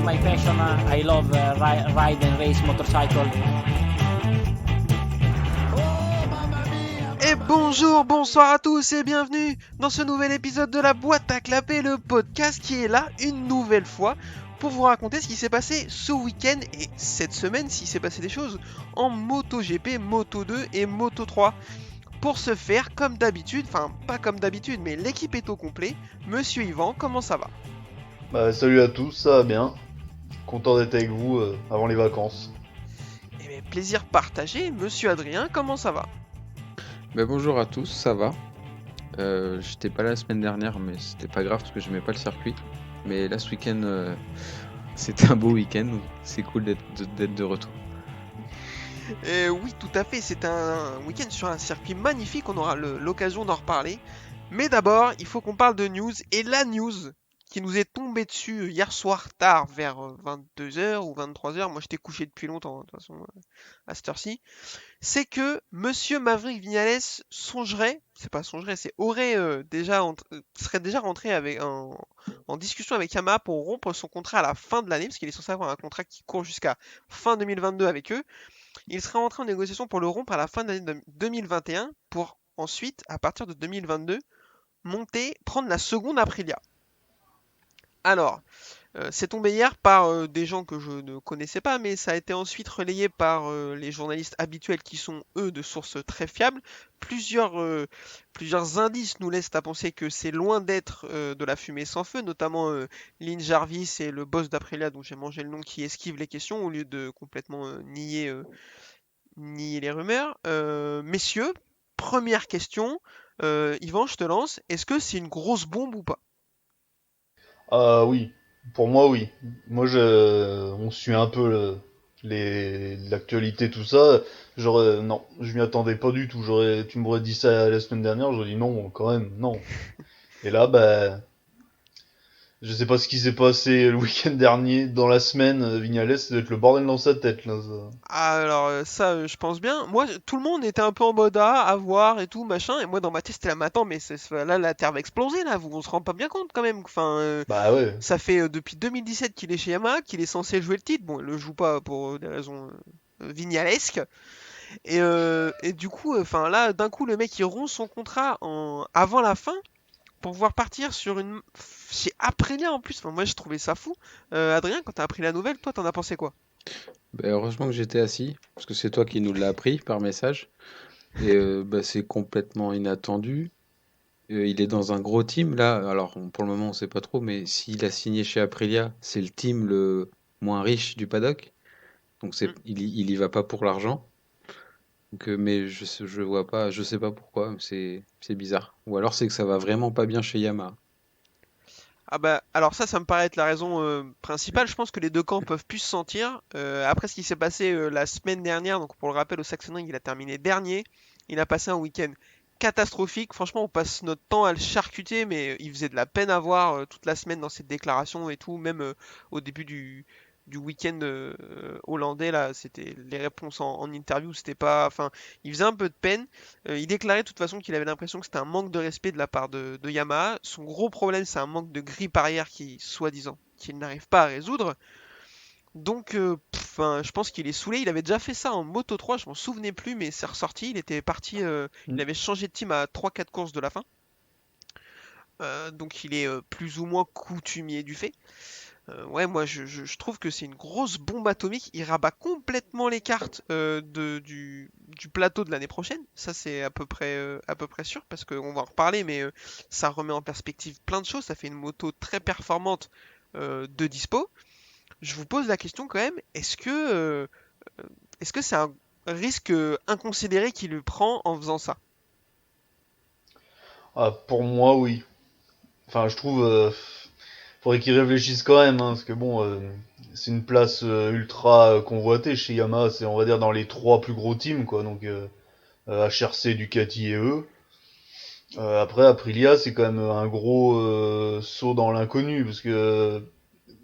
my passion. I love ride and race motorcycle. Et bonjour, bonsoir à tous et bienvenue dans ce nouvel épisode de la boîte à clapper, le podcast qui est là une nouvelle fois pour vous raconter ce qui s'est passé ce week-end et cette semaine, s'il s'est passé des choses en MotoGP, Moto2 et Moto3. Pour ce faire, comme d'habitude, enfin pas comme d'habitude, mais l'équipe est au complet. Monsieur Yvan, comment ça va ? Salut à tous, ça va bien. Content d'être avec vous avant les vacances. Eh bien, plaisir partagé. Monsieur Adrien, comment ça va ? Bonjour à tous, ça va. J'étais pas là la semaine dernière, mais c'était pas grave parce que j'aimais pas le circuit. Mais là, ce week-end, c'était un beau week-end, donc c'est cool d'être de retour. Oui, tout à fait, c'est un week-end sur un circuit magnifique, on aura l'occasion d'en reparler. Mais d'abord, il faut qu'on parle de news, et la news qui nous est tombée dessus hier soir tard, vers 22h ou 23h, moi j'étais couché depuis longtemps, de toute façon, à cette heure-ci, c'est que Monsieur Maverick Viñales aurait serait déjà rentré en discussion avec Yamaha pour rompre son contrat à la fin de l'année, parce qu'il est censé avoir un contrat qui court jusqu'à fin 2022 avec eux. Il serait rentré en négociation pour le rompre à la fin de l'année 2021 pour ensuite, à partir de 2022, prendre la seconde Aprilia. Alors, c'est tombé hier par des gens que je ne connaissais pas, mais ça a été ensuite relayé par les journalistes habituels qui sont, eux, de sources très fiables. Plusieurs indices nous laissent à penser que c'est loin d'être de la fumée sans feu, notamment Lynn Jarvis et le boss d'Aprilia, dont j'ai mangé le nom, qui esquive les questions au lieu de complètement nier les rumeurs. Messieurs, première question. Yvan, je te lance. Est-ce que c'est une grosse bombe ou pas ? Ah oui, pour moi oui. On suit un peu l'actualité, tout ça. Non, je m'y attendais pas du tout. Tu m'aurais dit ça la semaine dernière, j'aurais dit non, quand même, non. Et là, je sais pas ce qui s'est passé le week-end dernier, dans la semaine, Vignales, ça doit être le bordel dans sa tête, là, ça. Alors ça, je pense bien. Moi, tout le monde était un peu en mode à voir et tout, machin. Et moi, dans ma tête, c'était là, mais attends, mais là, la Terre va exploser, là. On se rend pas bien compte, quand même. Enfin, Bah ouais. ça fait depuis 2017 qu'il est chez Yamaha, qu'il est censé jouer le titre. Bon, il le joue pas pour des raisons vignalesques. Et du coup, enfin là, d'un coup, le mec, il rompt son contrat avant la fin pour pouvoir partir sur une... chez Aprilia, en plus. Enfin, moi, j'ai trouvé ça fou. Adrien, quand t'as appris la nouvelle, toi, t'en as pensé quoi ? Heureusement que j'étais assis, parce que c'est toi qui nous l'as appris par message. Et c'est complètement inattendu. Il est dans un gros team là. Alors pour le moment, on sait pas trop, mais s'il a signé chez Aprilia, c'est le team le moins riche du paddock. Donc Hmm. il y va pas pour l'argent. Donc, mais je vois pas, je sais pas pourquoi, c'est bizarre. Ou alors c'est que ça va vraiment pas bien chez Yamaha. Ah bah, alors ça me paraît être la raison principale. Je pense que les deux camps peuvent plus se sentir. Après ce qui s'est passé la semaine dernière, donc pour le rappel, au Sachsenring, il a terminé dernier. Il a passé un week-end catastrophique. Franchement, on passe notre temps à le charcuter, mais il faisait de la peine à voir toute la semaine dans ses déclarations et tout. Même au début du week-end hollandais, là, c'était les réponses en interview, c'était pas. Enfin, il faisait un peu de peine. Il déclarait de toute façon qu'il avait l'impression que c'était un manque de respect de la part de Yamaha. Son gros problème, c'est un manque de grille arrière qui, soi-disant, qu'il n'arrive pas à résoudre. Donc, je pense qu'il est saoulé. Il avait déjà fait ça en Moto 3, je m'en souvenais plus, mais c'est ressorti. Il était parti, il avait changé de team à 3-4 courses de la fin. Donc, il est plus ou moins coutumier du fait. Ouais, moi je trouve que c'est une grosse bombe atomique. Il rabat complètement les cartes du plateau de l'année prochaine. Ça, c'est à peu près sûr, parce qu'on va en reparler, mais ça remet en perspective plein de choses. Ça fait une moto très performante de dispo. Je vous pose la question quand même, est-ce que c'est un risque inconsidéré qu'il prend en faisant ça? Ah, pour moi, oui. Enfin, je trouve, faudrait qu'ils réfléchissent quand même, hein, parce que bon, c'est une place ultra convoitée chez Yamaha, c'est on va dire dans les trois plus gros teams, quoi, donc HRC, Ducati et eux. Après, Aprilia, c'est quand même un gros saut dans l'inconnu, parce que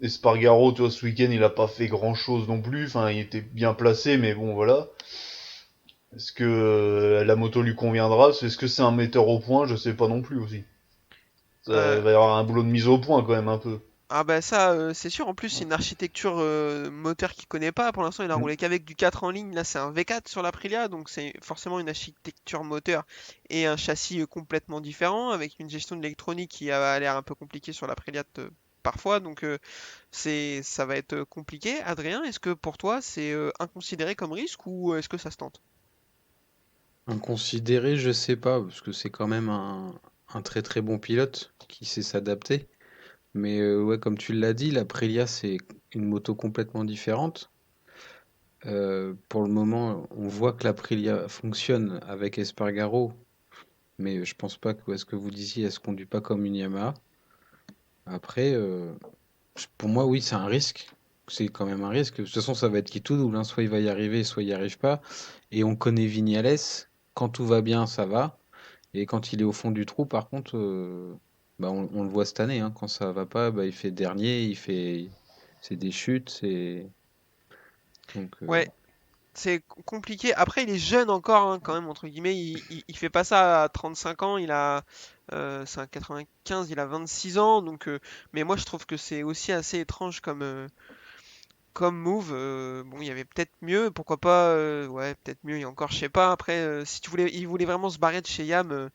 Espargaro, tu vois, ce week-end, il a pas fait grand-chose non plus, enfin, il était bien placé, mais bon, voilà. Est-ce que la moto lui conviendra? Est-ce que c'est un metteur au point? Je sais pas non plus aussi. Il Euh, va y avoir un boulot de mise au point quand même un peu. Ah bah ça, c'est sûr. En plus, c'est une architecture moteur qu'il connaît pas. Pour l'instant, il a Mm. roulé qu'avec du 4 en ligne. Là, c'est un V4 sur l'Aprilia, donc c'est forcément une architecture moteur et un châssis complètement différent, avec une gestion de l'électronique qui a l'air un peu compliquée sur l'Aprilia parfois. Donc ça va être compliqué. Adrien, est-ce que pour toi, c'est inconsidéré comme risque ou est-ce que ça se tente? Inconsidéré, je sais pas, parce que c'est quand même un très très bon pilote qui sait s'adapter. Mais ouais, comme tu l'as dit, l'Aprilia, c'est une moto complètement différente. Pour le moment, on voit que l'Aprilia fonctionne avec Espargaro, mais je pense pas que ce que vous disiez, elle se conduit pas comme une Yamaha. Après, pour moi, oui, c'est un risque. C'est quand même un risque. De toute façon, ça va être qui tout double, hein. Soit il va y arriver, soit il y arrive pas. Et on connaît Vignales. Quand tout va bien, ça va. Et quand il est au fond du trou, par contre, bah, on le voit cette année, hein. Quand ça va pas, bah, il fait dernier, c'est des chutes, donc Ouais, c'est compliqué. Après, il est jeune encore, hein, quand même, entre guillemets. Il fait pas ça à 35 ans. C'est un 95, il a 26 ans. Donc, mais moi, je trouve que c'est aussi assez étrange comme move. Bon, il y avait peut-être mieux. Pourquoi pas, ouais, peut-être mieux. Et encore, je sais pas. Après, si il voulait vraiment se barrer de chez Yam,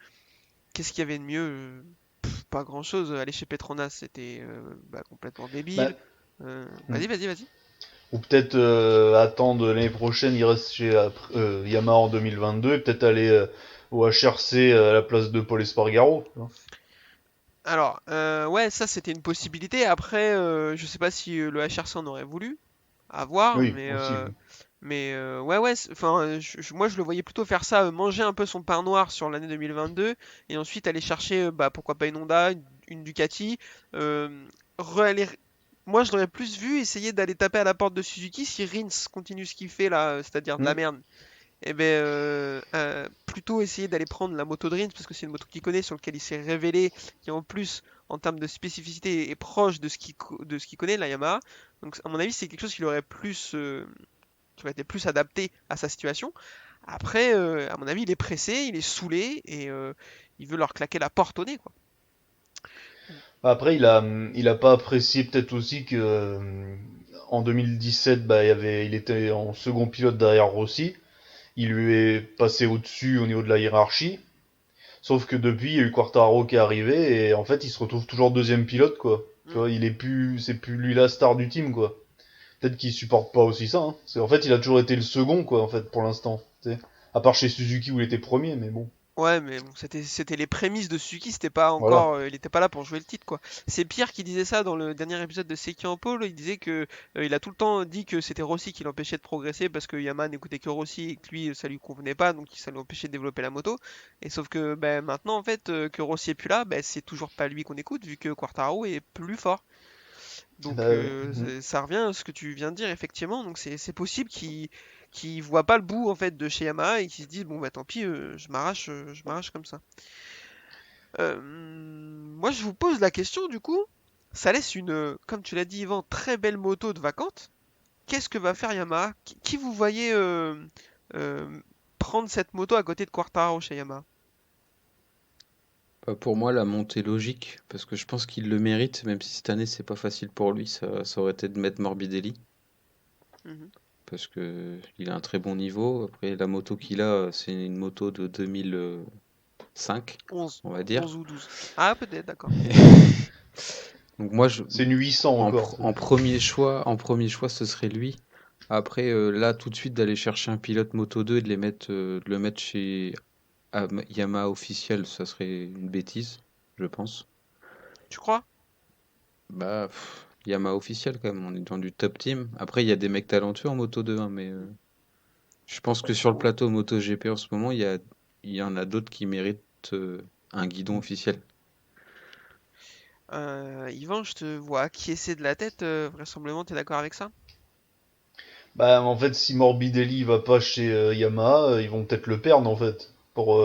qu'est-ce qu'il y avait de mieux? Pas grand-chose. Aller chez Petronas, c'était bah, complètement débile. Bah, mm. Vas-y. Ou peut-être attendre l'année prochaine, il reste chez Yamaha en 2022 et peut-être aller au HRC à la place de Paul Espargaro. Tu vois. Alors, ouais, ça c'était une possibilité. Après, je sais pas si le HRC en aurait voulu, à voir, Oui, aussi. Oui. ouais, enfin, moi je le voyais plutôt faire ça, manger un peu son pain noir sur l'année 2022, et ensuite aller chercher, bah pourquoi pas une Honda, une Ducati, euh, re-aller- moi je l'aurais plus vu essayer d'aller taper à la porte de Suzuki si Rins continue ce qu'il fait là, c'est-à-dire de la Mm. merde. Eh ben, plutôt essayer d'aller prendre la moto de Rins parce que c'est une moto qu'il connaît, sur laquelle il s'est révélé, qui en plus, en termes de spécificité, est proche de ce qu'il connaît, la Yamaha. Donc, à mon avis, c'est quelque chose qui aurait été plus adapté à sa situation. Après, à mon avis, il est pressé, il est saoulé et il veut leur claquer la porte au nez, quoi. Après, il a pas apprécié peut-être aussi que en 2017, bah, il était en second pilote derrière Rossi. Il lui est passé au-dessus au niveau de la hiérarchie. Sauf que depuis, il y a eu Quartararo qui est arrivé et en fait, il se retrouve toujours deuxième pilote, quoi. Tu Mm. vois, c'est plus lui la star du team, quoi. Peut-être qu'il supporte pas aussi ça, hein. En fait, il a toujours été le second, quoi, en fait, pour l'instant. Tu sais. À part chez Suzuki où il était premier, mais bon. Ouais, mais bon, c'était les prémices de Suzuki, c'était pas Voilà. encore, il était pas là pour jouer le titre quoi. C'est Pierre qui disait ça dans le dernier épisode de Seki en Pole, il disait que il a tout le temps dit que c'était Rossi qui l'empêchait de progresser parce que Yamaha n'écoutait que Rossi et que lui ça lui convenait pas donc ça lui empêchait de développer la moto. Et sauf que ben maintenant en fait que Rossi est plus là, ben c'est toujours pas lui qu'on écoute vu que Quartararo est plus fort. Donc Bah ouais. ça revient à ce que tu viens de dire effectivement. Donc c'est possible qu'ils voient pas le bout en fait de chez Yamaha et qu'ils se disent bon bah tant pis, je m'arrache comme ça. Moi je vous pose la question du coup. Ça laisse une, comme tu l'as dit Yvan, très belle moto de vacante. Qu'est-ce que va faire Yamaha? Qui vous voyez euh, prendre cette moto à côté de Quartararo chez Yamaha? pas pour moi la montée logique, parce que je pense qu'il le mérite, même si cette année c'est pas facile pour lui, ça aurait été de mettre Morbidelli, Mhm. parce que il a un très bon niveau. Après la moto qu'il a, c'est une moto de 2005, 11. on va dire. 11 ou 12. Ah peut-être, d'accord. Donc moi, C'est une 800 encore. en premier choix, ce serait lui. Après, là, tout de suite, d'aller chercher un pilote Moto 2 et de le mettre chez Yamaha officiel, ça serait une bêtise, je pense. Tu crois? Bah, Yamaha officiel quand même, on est dans du top team. Après, il y a des mecs talentueux en Moto 2, hein, mais je pense que sur le plateau MotoGP en ce moment, il y en a d'autres qui méritent un guidon officiel. Yvan, je te vois acquiescer de la tête, vraisemblablement, t'es d'accord avec ça? Bah en fait, si Morbidelli va pas chez Yamaha, ils vont peut-être le perdre en fait pour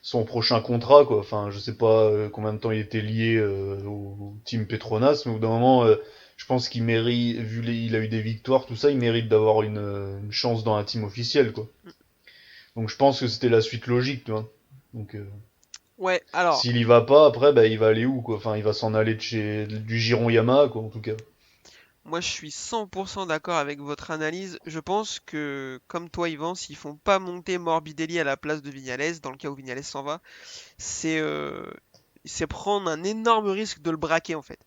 son prochain contrat quoi. Enfin, je sais pas combien de temps il était lié au team Petronas, mais au bout d'un moment, je pense qu'il mérite, il a eu des victoires, tout ça, il mérite d'avoir une chance dans un team officiel quoi. Donc je pense que c'était la suite logique, tu vois. Donc Ouais, alors, S'il y va pas, après, bah, il va aller où, quoi? Enfin, il va s'en aller du Giron Yamaha, quoi, en tout cas. moi je suis 100% d'accord avec votre analyse. Je pense que, comme toi Yvan, s'ils font pas monter Morbidelli à la place de Vignales, dans le cas où Vignales s'en va, c'est c'est prendre un énorme risque de le braquer en fait.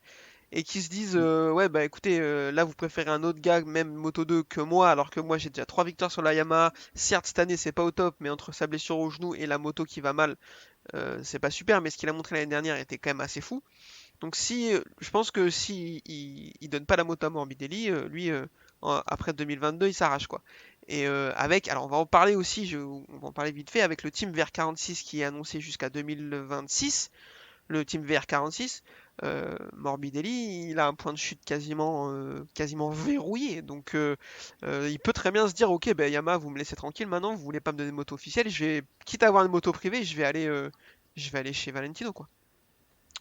Et qui se disent ouais bah écoutez là vous préférez un autre gars même Moto 2 que moi alors que moi j'ai déjà 3 victoires sur la Yamaha. Certes cette année c'est pas au top mais entre sa blessure au genou et la moto qui va mal c'est pas super mais ce qu'il a montré l'année dernière était quand même assez fou. Donc si je pense que si il donne pas la moto à Morbidelli lui après 2022 il s'arrache quoi. Et avec alors on va en parler aussi on va en parler vite fait avec le team VR46 qui est annoncé jusqu'à 2026 le team VR46, Morbidelli, il a un point de chute quasiment verrouillé. Donc, il peut très bien se dire, ok, ben Yamaha, vous me laissez tranquille maintenant, vous voulez pas me donner de moto officielle, quitte à avoir une moto privée, je vais aller chez Valentino, quoi.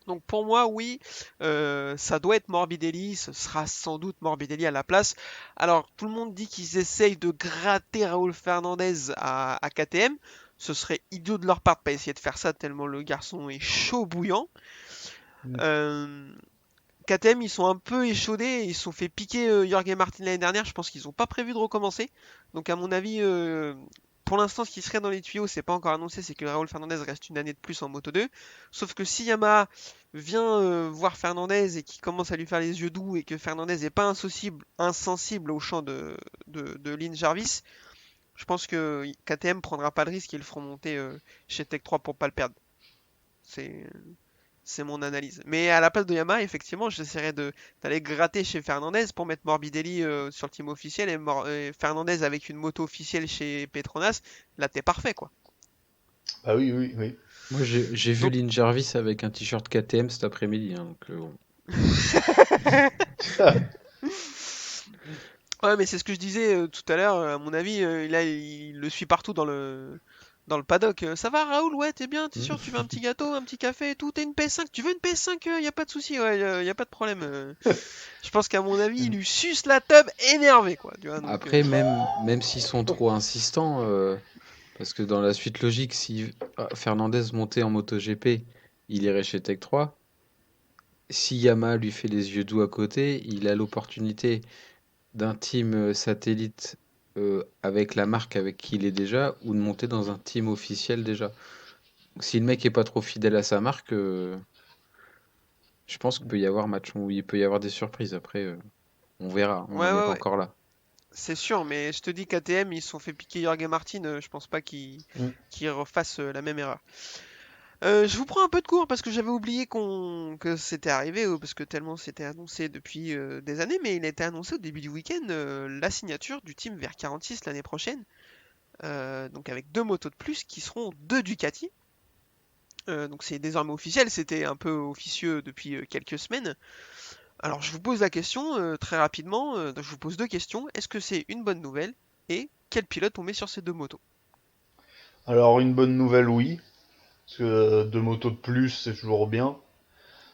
Donc pour moi, oui, ça doit être Morbidelli, ce sera sans doute Morbidelli à la place. Alors tout le monde dit qu'ils essayent de gratter Raúl Fernandez à KTM. Ce serait idiot de leur part de pas essayer de faire ça tellement le garçon est chaud bouillant. Mm. Euh, KTM, ils sont un peu échaudés, ils se sont fait piquer Jorge Martin l'année dernière, je pense qu'ils n'ont pas prévu de recommencer. Donc à mon avis, pour l'instant, ce qui serait dans les tuyaux, c'est pas encore annoncé, c'est que Raúl Fernandez reste une année de plus en Moto 2. Sauf que si Yamaha vient voir Fernandez et qui commence à lui faire les yeux doux et que Fernandez n'est pas insensible au champ de Lynn Jarvis, je pense que KTM prendra pas le risque et le feront monter chez Tech 3 pour pas le perdre. C'est c'est mon analyse. Mais à la place de Yamaha, effectivement, j'essaierai d'aller gratter chez Fernandez pour mettre Morbidelli sur le team officiel et Fernandez avec une moto officielle chez Petronas. Là, t'es parfait, quoi. Bah oui, oui, oui. Moi, j'ai vu Donc, Lynn Jarvis avec un t-shirt KTM cet après-midi, hein, donc bon. ouais, mais c'est ce que je disais tout à l'heure. À mon avis, là, il le suit partout dans le paddock. Ça va, Raoul? Ouais, t'es bien, t'es sûr? Tu veux un petit gâteau, un petit café et tout? T'as une PS5? Tu veux une PS5? Y a pas de souci, ouais, y a pas de problème. Je pense qu'à mon avis, il lui suce la tub énervé, quoi. Tu vois, donc, Après, même s'ils sont trop insistants, parce que dans la suite logique, si Fernandez montait en MotoGP, il irait chez Tech 3. Si Yamaha lui fait les yeux doux à côté, il a l'opportunité d'un team satellite avec la marque avec qui il est déjà, ou de monter dans un team officiel déjà. Donc, si le mec est pas trop fidèle à sa marque, je pense qu'il peut y avoir match où il peut y avoir des surprises. Après, on verra, on ouais, n'en est ouais, pas ouais. encore là. C'est sûr, mais je te dis KTM, ils se sont fait piquer Jorge Martin, je pense pas Mm. qu'ils refassent la même erreur. Je vous prends un peu de cours parce que j'avais oublié que c'était arrivé, parce que tellement c'était annoncé depuis des années, mais il a été annoncé au début du week-end la signature du team vers 46 l'année prochaine, donc avec deux motos de plus qui seront deux Ducati. Donc c'est désormais officiel, c'était un peu officieux depuis quelques semaines. Alors je vous pose la question très rapidement, je vous pose deux questions. Est-ce que c'est une bonne nouvelle? Et quel pilote on met sur ces deux motos? Alors, une bonne nouvelle, oui. Parce que deux motos de plus, c'est toujours bien.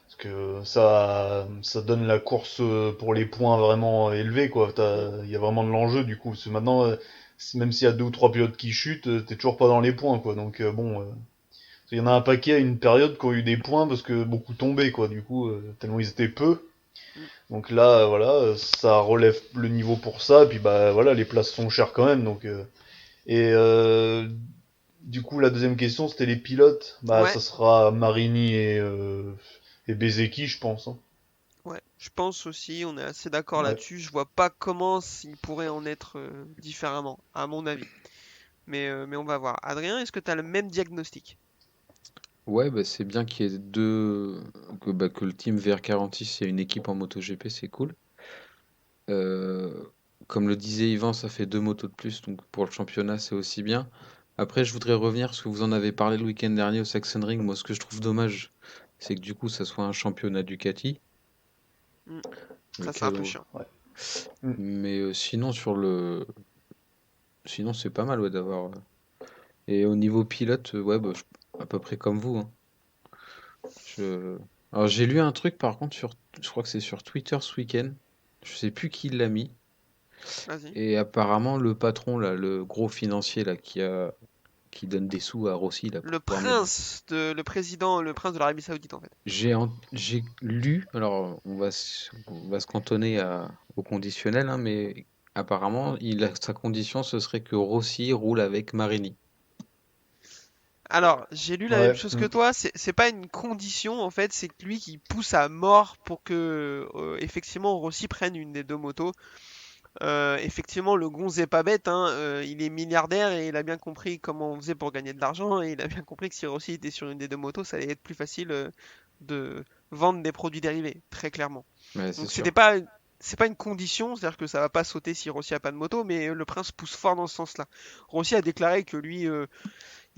Parce que ça donne la course pour les points vraiment élevés, quoi. Il y a vraiment de l'enjeu, du coup. Parce que maintenant, même s'il y a deux ou trois pilotes qui chutent, t'es toujours pas dans les points, quoi. Donc, bon. Il y en a un paquet à une période qui ont eu des points parce que beaucoup tombaient, quoi. Du coup, tellement ils étaient peu. Hmm, Donc là, voilà, ça relève le niveau pour ça. Et puis, bah, voilà, les places sont chères quand même. Donc, et du coup, la deuxième question, c'était les pilotes. Bah, ouais, ça sera Marini et Bezeki, je pense, hein. ouais, je pense aussi, on est assez d'accord Ouais. là-dessus. Je vois pas comment il pourrait en être différemment, à mon avis. Mais on va voir. Adrien, est-ce que tu as le même diagnostic? Ouais, bah, c'est bien qu'il y ait que le team VR46 il y a une équipe en MotoGP, c'est cool. Euh, Comme le disait Yvan, ça fait deux motos de plus, donc pour le championnat, c'est aussi bien. Après, je voudrais revenir, parce que vous en avez parlé le week-end dernier au Sachsenring. Moi, ce que je trouve dommage, c'est que du coup, ça soit un championnat Ducati. Hmm, ça, c'est un peu Lequel, chiant. Ouais. Mm. mais sinon, sinon, c'est pas mal ouais, d'avoir. Et au niveau pilote, ouais, bah, à peu près comme vous, hein. Je... Alors, j'ai lu un truc, par contre, je crois que c'est sur Twitter ce week-end. Je sais plus qui l'a mis. Vas-y. Et apparemment, le patron, là, le gros financier là, qui donne des sous à Rossi là, pour Le pouvoir mettre. le prince de l'Arabie Saoudite en fait. J'ai lu, alors on va se cantonner au conditionnel, hein, mais apparemment, sa condition, ce serait que Rossi roule avec Marini. Alors, j'ai lu la même Ouais. chose que toi, c'est pas une condition en fait, c'est que lui qui pousse à mort pour que effectivement Rossi prenne une des deux motos. Effectivement, le Gonz est pas bête, hein, il est milliardaire et il a bien compris comment on faisait pour gagner de l'argent et il a bien compris que si Rossi était sur une des deux motos, ça allait être plus facile de vendre des produits dérivés, très clairement. Ouais, c'est Donc sûr. c'est pas une condition, c'est-à-dire que ça va pas sauter si Rossi a pas de moto, mais le prince pousse fort dans ce sens-là. Rossi a déclaré que lui,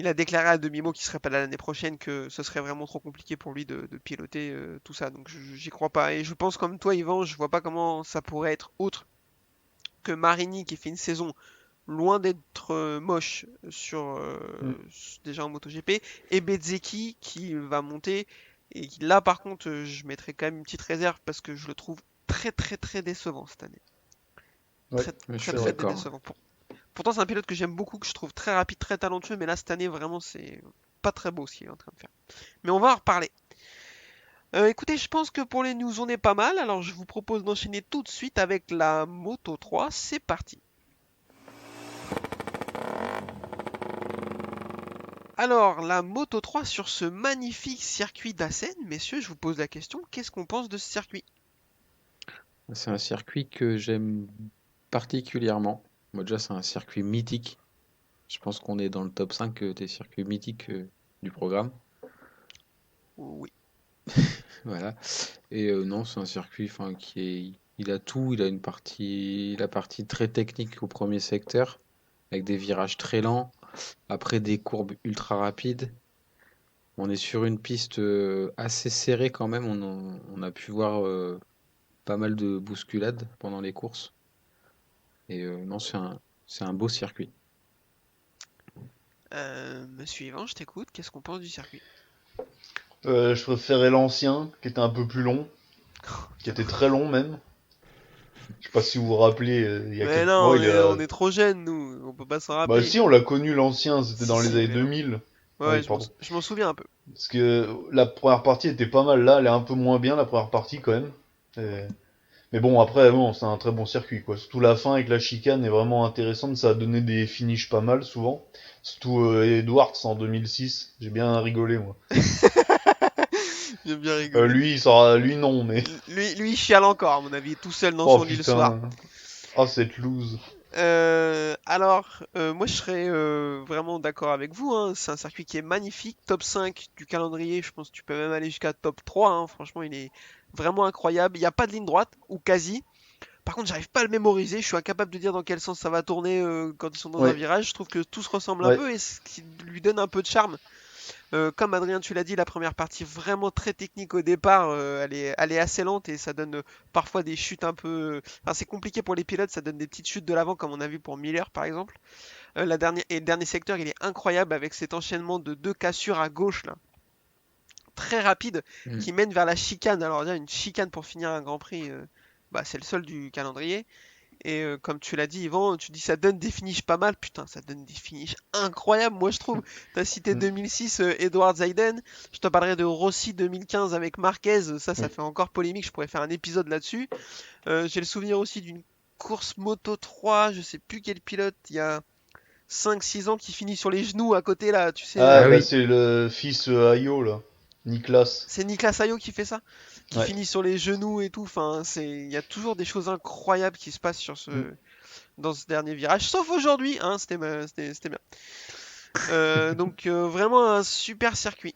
il a déclaré à demi-mot qu'il serait pas là l'année prochaine, que ce serait vraiment trop compliqué pour lui de piloter tout ça. Donc j'y crois pas. Et je pense comme toi, Yvan, je vois pas comment ça pourrait être autre que Marini qui fait une saison loin d'être moche Mm. déjà en MotoGP et Bezzecchi qui va monter et qui, là par contre je mettrais quand même une petite réserve parce que je le trouve très très très décevant cette année. Ouais, Très Ouais, je très suis c'est très vrai. d'accord. décevant. Pourtant c'est un pilote que j'aime beaucoup, que je trouve très rapide, très talentueux, mais là cette année vraiment c'est pas très beau ce qu'il est en train de faire. Mais on va en reparler. Écoutez, je pense que pour les news on est pas mal, alors je vous propose d'enchaîner tout de suite avec la Moto 3, c'est parti. Alors, la Moto 3 sur ce magnifique circuit d'Assen, messieurs, je vous pose la question, qu'est-ce qu'on pense de ce circuit? C'est un circuit que j'aime particulièrement. Moi, déjà, c'est un circuit mythique. Je pense qu'on est dans le top 5 des circuits mythiques du programme. Oui. Voilà. Et non, c'est un circuit, enfin, qui est, il a tout. Il a la partie très technique au premier secteur, avec des virages très lents, après des courbes ultra rapides. On est sur une piste assez serrée quand même. On a pu voir pas mal de bousculades pendant les courses. Et non, c'est un beau circuit. Monsieur Yvan, je t'écoute, qu'est-ce qu'on pense du circuit? Je préférais l'ancien, qui était un peu plus long, qui était très long même. Je sais pas si vous vous rappelez, il y a Mais quelques non, mois, il a... on est trop jeunes, nous, on peut pas s'en Bah rappeler. si, on l'a connu l'ancien, c'était Si, dans les si, années mais non. 2000. Ouais, Ah ouais, oui, pardon. je m'en souviens un peu. Parce que la première partie était pas mal là, elle est un peu moins bien la première partie quand même. Euh, Mais bon, après, bon, c'est un très bon circuit, quoi. Surtout la fin avec la chicane est vraiment intéressante, ça a donné des finishes pas mal, souvent. Surtout Edwards en 2006, j'ai bien rigolé, moi. J'ai bien rigolé. Lui, lui non, mais... Lui, il chiale encore, à mon avis, tout seul dans Oh son lit le soir. putain, oh cette loose. Moi je serais vraiment d'accord avec vous, hein. C'est un circuit qui est magnifique, top 5 du calendrier, je pense que tu peux même aller jusqu'à top 3, hein. Franchement il est vraiment incroyable, il n'y a pas de ligne droite, ou quasi. Par contre j'arrive pas à le mémoriser, je suis incapable de dire dans quel sens ça va tourner quand ils sont dans un Ouais, virage, je trouve que tout se ressemble un ouais. peu et ce qui lui donne un peu de charme. Comme Adrien, tu l'as dit, la première partie vraiment très technique au départ, elle est assez lente et ça donne parfois des chutes un peu. Enfin, c'est compliqué pour les pilotes, ça donne des petites chutes de l'avant comme on a vu pour Miller par exemple. Le dernier secteur, il est incroyable avec cet enchaînement de deux cassures à gauche là, très rapide, Mm. qui mène vers la chicane. Alors déjà une chicane pour finir un Grand Prix, bah, c'est le seul du calendrier. Et comme tu l'as dit, Yvan, tu dis ça donne des finishes pas mal. Putain, ça donne des finishes incroyables, moi je trouve. T'as cité Mm, 2006, Edward Zayden. Je te parlerai de Rossi 2015 avec Marquez. Ça oui. fait encore polémique. Je pourrais faire un épisode là-dessus. J'ai le souvenir aussi d'une course Moto 3. Je sais plus quel pilote. Il y a 5-6 ans qui finit sur les genoux à côté là. Tu sais, Ah Ah bah oui, c'est le fils Ayo là, Niklas. c'est Nicolas Sayo qui fait ça. Qui Ouais. finit sur les genoux et tout. Enfin, il y a toujours des choses incroyables qui se passent Mm. dans ce dernier virage, sauf aujourd'hui, hein, c'était bien. Vraiment un super circuit.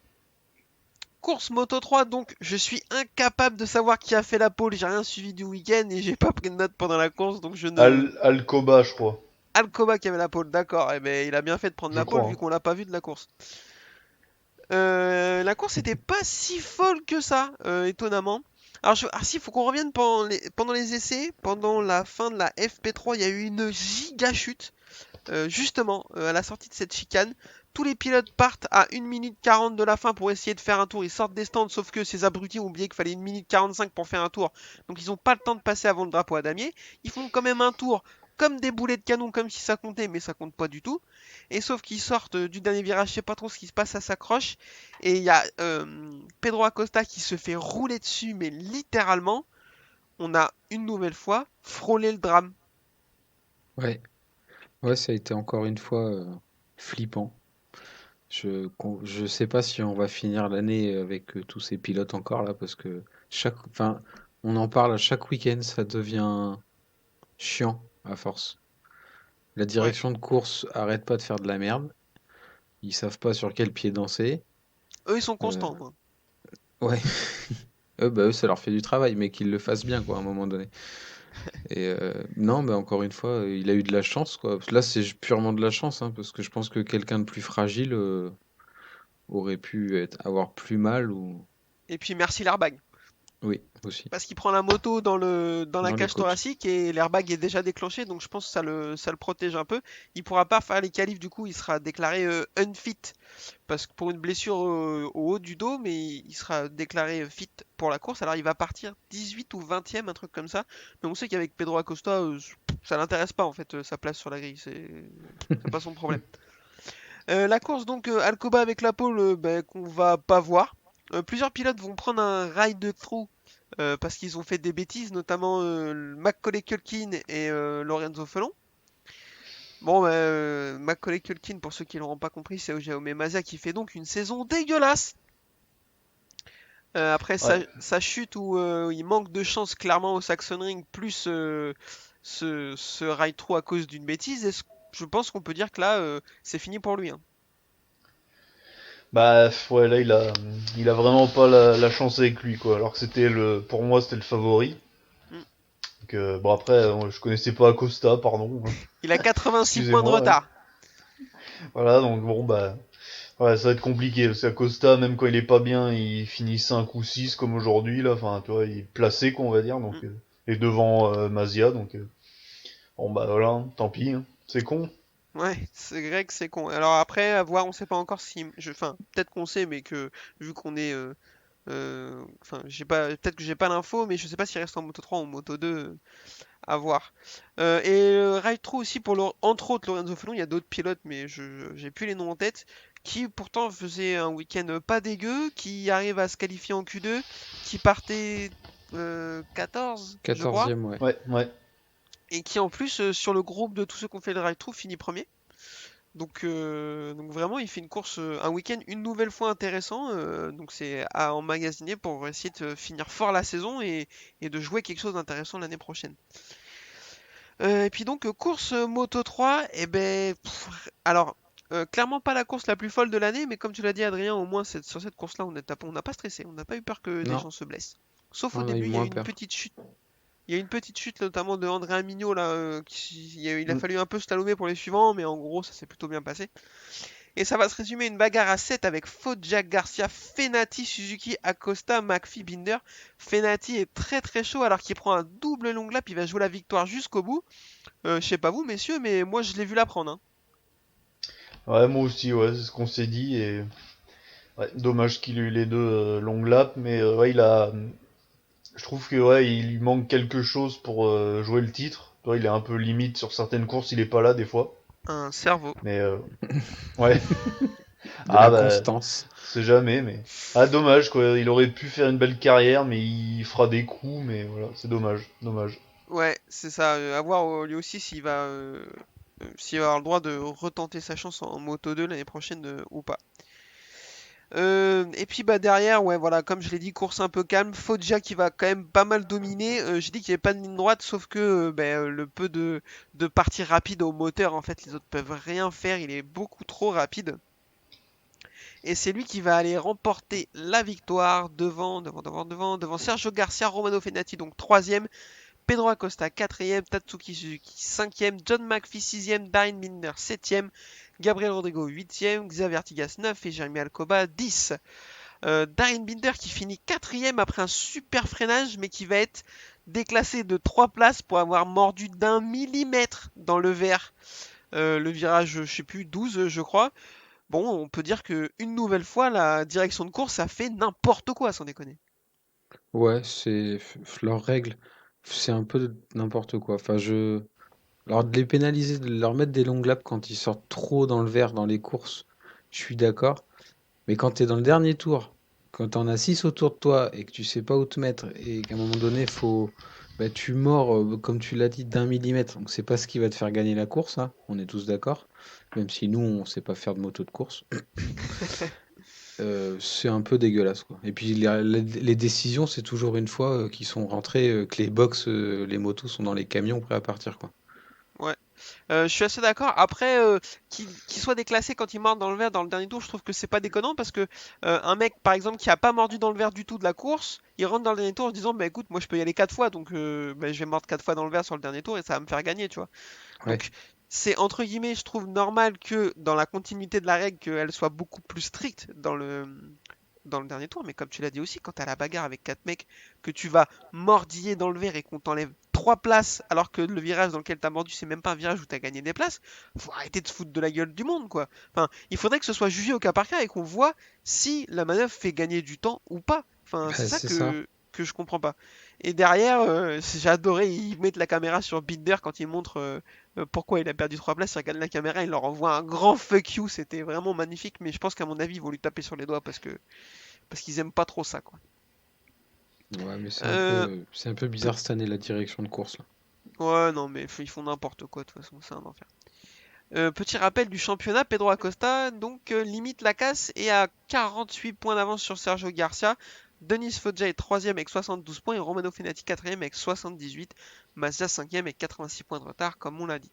Course Moto 3, donc je suis incapable de savoir qui a fait la pole, j'ai rien suivi du week-end et j'ai pas pris de notes pendant la course, donc je ne... Alcoba, je crois. Alcoba qui avait la pole, d'accord, eh ben, il a bien fait de prendre Je la pole crois, vu hein. qu'on l'a pas vu de la course. La course était pas si folle que ça, étonnamment. Ah si, faut qu'on revienne pendant les essais, pendant la fin de la FP3, il y a eu une giga chute. Justement, à la sortie de cette chicane, tous les pilotes partent à 1 minute 40 de la fin pour essayer de faire un tour. Ils sortent des stands, sauf que ces abrutis ont oublié qu'il fallait 1 minute 45 pour faire un tour. Donc ils n'ont pas le temps de passer avant le drapeau à damier. Ils font quand même un tour comme des boulets de canon, comme si ça comptait, mais ça compte pas du tout. Et sauf qu'ils sortent du dernier virage, je sais pas trop ce qui se passe, ça s'accroche. Et il y a Pedro Acosta qui se fait rouler dessus, mais littéralement, on a une nouvelle fois frôlé le drame. Ouais, ouais, ça a été encore une fois flippant. Je sais pas si on va finir l'année avec tous ces pilotes encore là, parce que enfin, on en parle à chaque week-end, ça devient chiant à force. La Ouais, direction de course arrête pas de faire de la merde. Ils savent pas sur quel pied danser. eux ils sont Euh, constants, quoi. ouais, eux, ça leur fait du travail, mais qu'ils le fassent bien, quoi, à un moment donné. Et non, mais encore une fois, il a eu de la chance, quoi. Parce que là, c'est purement de la chance, hein, parce que je pense que quelqu'un de plus fragile aurait pu avoir plus mal ou. Et puis merci l'airbag. Oui, aussi. Parce qu'il prend la moto dans la Dans les cage côtes. thoracique et l'airbag est déjà déclenché, donc je pense que ça le protège un peu. Il pourra pas faire les qualifs, du coup il sera déclaré unfit parce que pour une blessure au haut du dos, mais il sera déclaré fit pour la course. Alors il va partir 18 ou 20e, un truc comme ça. Mais on sait qu'avec Pedro Acosta, ça l'intéresse pas en fait sa place sur la grille, c'est pas son problème. La course donc Alcoba avec la pole ben, qu'on va pas voir. Plusieurs pilotes vont prendre un ride through parce qu'ils ont fait des bêtises, notamment Macaulay Culkin et Lorenzo Felon. Bon, Macaulay Culkin, pour ceux qui ne l'auront pas compris, c'est Jaume Mazia qui fait donc une saison dégueulasse. Après Ouais. sa chute où il manque de chance clairement au Saxon Ring, plus ce ride through à cause d'une bêtise, je pense qu'on peut dire que là, c'est fini pour lui, hein. Bah ouais, là il a vraiment pas la chance avec lui quoi. Alors que pour moi c'était le favori. Mm. Donc, bon après, je connaissais pas Acosta, pardon, hein. Il a 86 points de Excusez-moi. Ouais. retard. Voilà, donc bon bah ouais, ça va être compliqué. Parce qu'Acosta, même quand il est pas bien, il finit 5 ou 6 comme aujourd'hui là. Enfin, tu vois, il est placé quoi on va dire. Donc Mm. et devant Mazia. Donc bon bah voilà, hein, tant pis. Hein. C'est con. Ouais, c'est vrai que c'est con. Alors après, à voir, on sait pas encore si, enfin, peut-être qu'on sait, mais que vu qu'on est, enfin, j'ai pas, peut-être que j'ai pas l'info, mais je sais pas s'il reste en Moto 3 ou en Moto 2, à voir. Et Ride True aussi pour entre autres Lorenzo Felon, il y a d'autres pilotes, mais j'ai plus les noms en tête, qui pourtant faisaient un week-end pas dégueu, qui arrivent à se qualifier en Q2, qui partait 14, je crois, 14e, ouais. Ouais, ouais. et qui en plus sur le groupe de tous ceux qui ont fait le Ride True finit premier. Donc vraiment, il fait une course, un week-end une nouvelle fois intéressant. Donc c'est à emmagasiner pour essayer de finir fort la saison et de jouer quelque chose d'intéressant l'année prochaine. Et puis donc course Moto 3, et ben alors clairement pas la course la plus folle de l'année, mais comme tu l'as dit Adrien, au moins sur cette course-là, on n'a pas stressé, on n'a pas eu peur que des Non, gens se blessent. Sauf au on a eu début, il y a eu moins une peur. petite chute. Il y a eu une petite chute notamment de Andrea Mignot là, il a Mm. fallu un peu slalomer pour les suivants, mais en gros ça s'est plutôt bien passé. Et ça va se résumer à une bagarre à 7 avec Foggia, Garcia, Fenati, Suzuki, Acosta, McPhee, Binder. Fenati est très très chaud alors qu'il prend un double long lap, il va jouer la victoire jusqu'au bout. Je sais pas vous messieurs, mais moi je l'ai vu la prendre, hein. Ouais, moi aussi, ouais, c'est ce qu'on s'est dit. Et ouais, dommage qu'il ait eu les deux long laps, mais ouais, je trouve que ouais, il lui manque quelque chose pour jouer le titre. Tu vois, il est un peu limite sur certaines courses, il est pas là des fois. Un cerveau. Mais ouais, De ah la bah, constance. c'est jamais, mais ah dommage quoi. Il aurait pu faire une belle carrière, mais il fera des coups, mais voilà, c'est dommage, dommage. Ouais, c'est ça. À voir lui aussi s'il va avoir le droit de retenter sa chance en Moto 2 l'année prochaine ou pas. Et puis bah derrière, ouais voilà, comme je l'ai dit, course un peu calme, Foggia qui va quand même pas mal dominer. J'ai dit qu'il n'y avait pas de ligne droite, sauf que le peu de parties rapides au moteur, en fait, les autres peuvent rien faire, il est beaucoup trop rapide. Et c'est lui qui va aller remporter la victoire devant Sergio Garcia, Romano Fenati, donc troisième, Pedro Acosta quatrième, Tatsuki Suzuki cinquième, John McPhee sixième, Darren Binder septième, Gabriel Rodrigo huitième, Xavier Artigas 9 et Jeremy Alcoba 10. Darren Binder qui finit quatrième après un super freinage, mais qui va être déclassé de 3 places pour avoir mordu d'1 millimètre dans le verre. Le virage, je sais plus, 12 je crois. Bon, on peut dire que une nouvelle fois, la direction de course a fait n'importe quoi, sans déconner. Ouais, leurs règles, c'est un peu n'importe quoi. Enfin, Alors de les pénaliser, de leur mettre des longues laps quand ils sortent trop dans le vert dans les courses, je suis d'accord. Mais quand tu es dans le dernier tour, quand t'en as 6 autour de toi et que tu sais pas où te mettre et qu'à un moment donné, tu mords, comme tu l'as dit, d'1 millimètre. Donc c'est pas ce qui va te faire gagner la course, hein, on est tous d'accord. Même si nous, on sait pas faire de moto de course. C'est un peu dégueulasse, quoi. Et puis les décisions, c'est toujours une fois qu'ils sont rentrés, que les box, les motos sont dans les camions prêts à partir, quoi. Ouais. Je suis assez d'accord. Après, qu'il soit déclassé quand il mord dans le verre dans le dernier tour, je trouve que c'est pas déconnant parce que un mec, par exemple, qui a pas mordu dans le verre du tout de la course, il rentre dans le dernier tour en se disant, bah écoute, moi je peux y aller 4 fois, donc bah, je vais mordre 4 fois dans le verre sur le dernier tour et ça va me faire gagner, tu vois. Ouais. Donc c'est entre guillemets, je trouve normal que dans la continuité de la règle, qu'elle soit beaucoup plus stricte dans le dernier tour, mais comme tu l'as dit aussi, quand t'as la bagarre avec 4 mecs, que tu vas mordiller dans le verre et qu'on t'enlève 3 places, alors que le virage dans lequel t'as mordu, c'est même pas un virage où t'as gagné des places, faut arrêter de se foutre de la gueule du monde, quoi. Enfin, il faudrait que ce soit jugé au cas par cas et qu'on voit si la manœuvre fait gagner du temps ou pas. Enfin, c'est Bah, ça c'est ça. que je comprends pas. Et derrière, j'ai adoré, ils mettent la caméra sur Binder quand ils montrent pourquoi il a perdu 3 places, ils regardent la caméra, ils leur envoient un grand fuck you, c'était vraiment magnifique, mais je pense qu'à mon avis, ils vont lui taper sur les doigts parce qu'ils aiment pas trop ça, quoi. Ouais, mais Euh, c'est un peu bizarre cette année la direction de course là. ouais, non, mais ils font n'importe quoi, de toute façon, c'est un enfer. Petit rappel du championnat, Pedro Acosta donc limite la casse et a 48 points d'avance sur Sergio Garcia. Denis Foggia est 3ème avec 72 points et Romano Fenati 4ème avec 78. Mazda 5ème avec 86 points de retard, comme on l'a dit.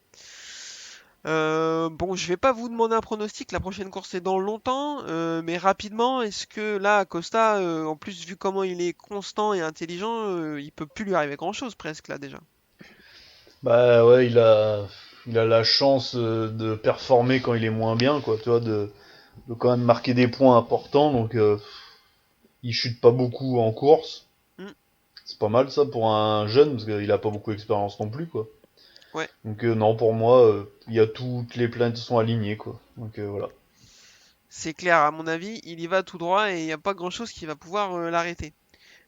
Bon, je vais pas vous demander un pronostic, la prochaine course est dans longtemps, mais rapidement, est-ce que là, Acosta, en plus vu comment il est constant et intelligent, il peut plus lui arriver grand-chose presque là déjà. Bah ouais, il a la chance de performer quand il est moins bien, quoi, tu vois, de quand même marquer des points importants, donc il chute pas beaucoup en course. Hmm, C'est pas mal ça pour un jeune, parce qu'il a pas beaucoup d'expérience non plus, quoi. ouais, Donc non, pour moi, il y a toutes les planètes sont alignées, quoi. Donc voilà. c'est clair, à mon avis, il y va tout droit et il n'y a pas grand-chose qui va pouvoir l'arrêter.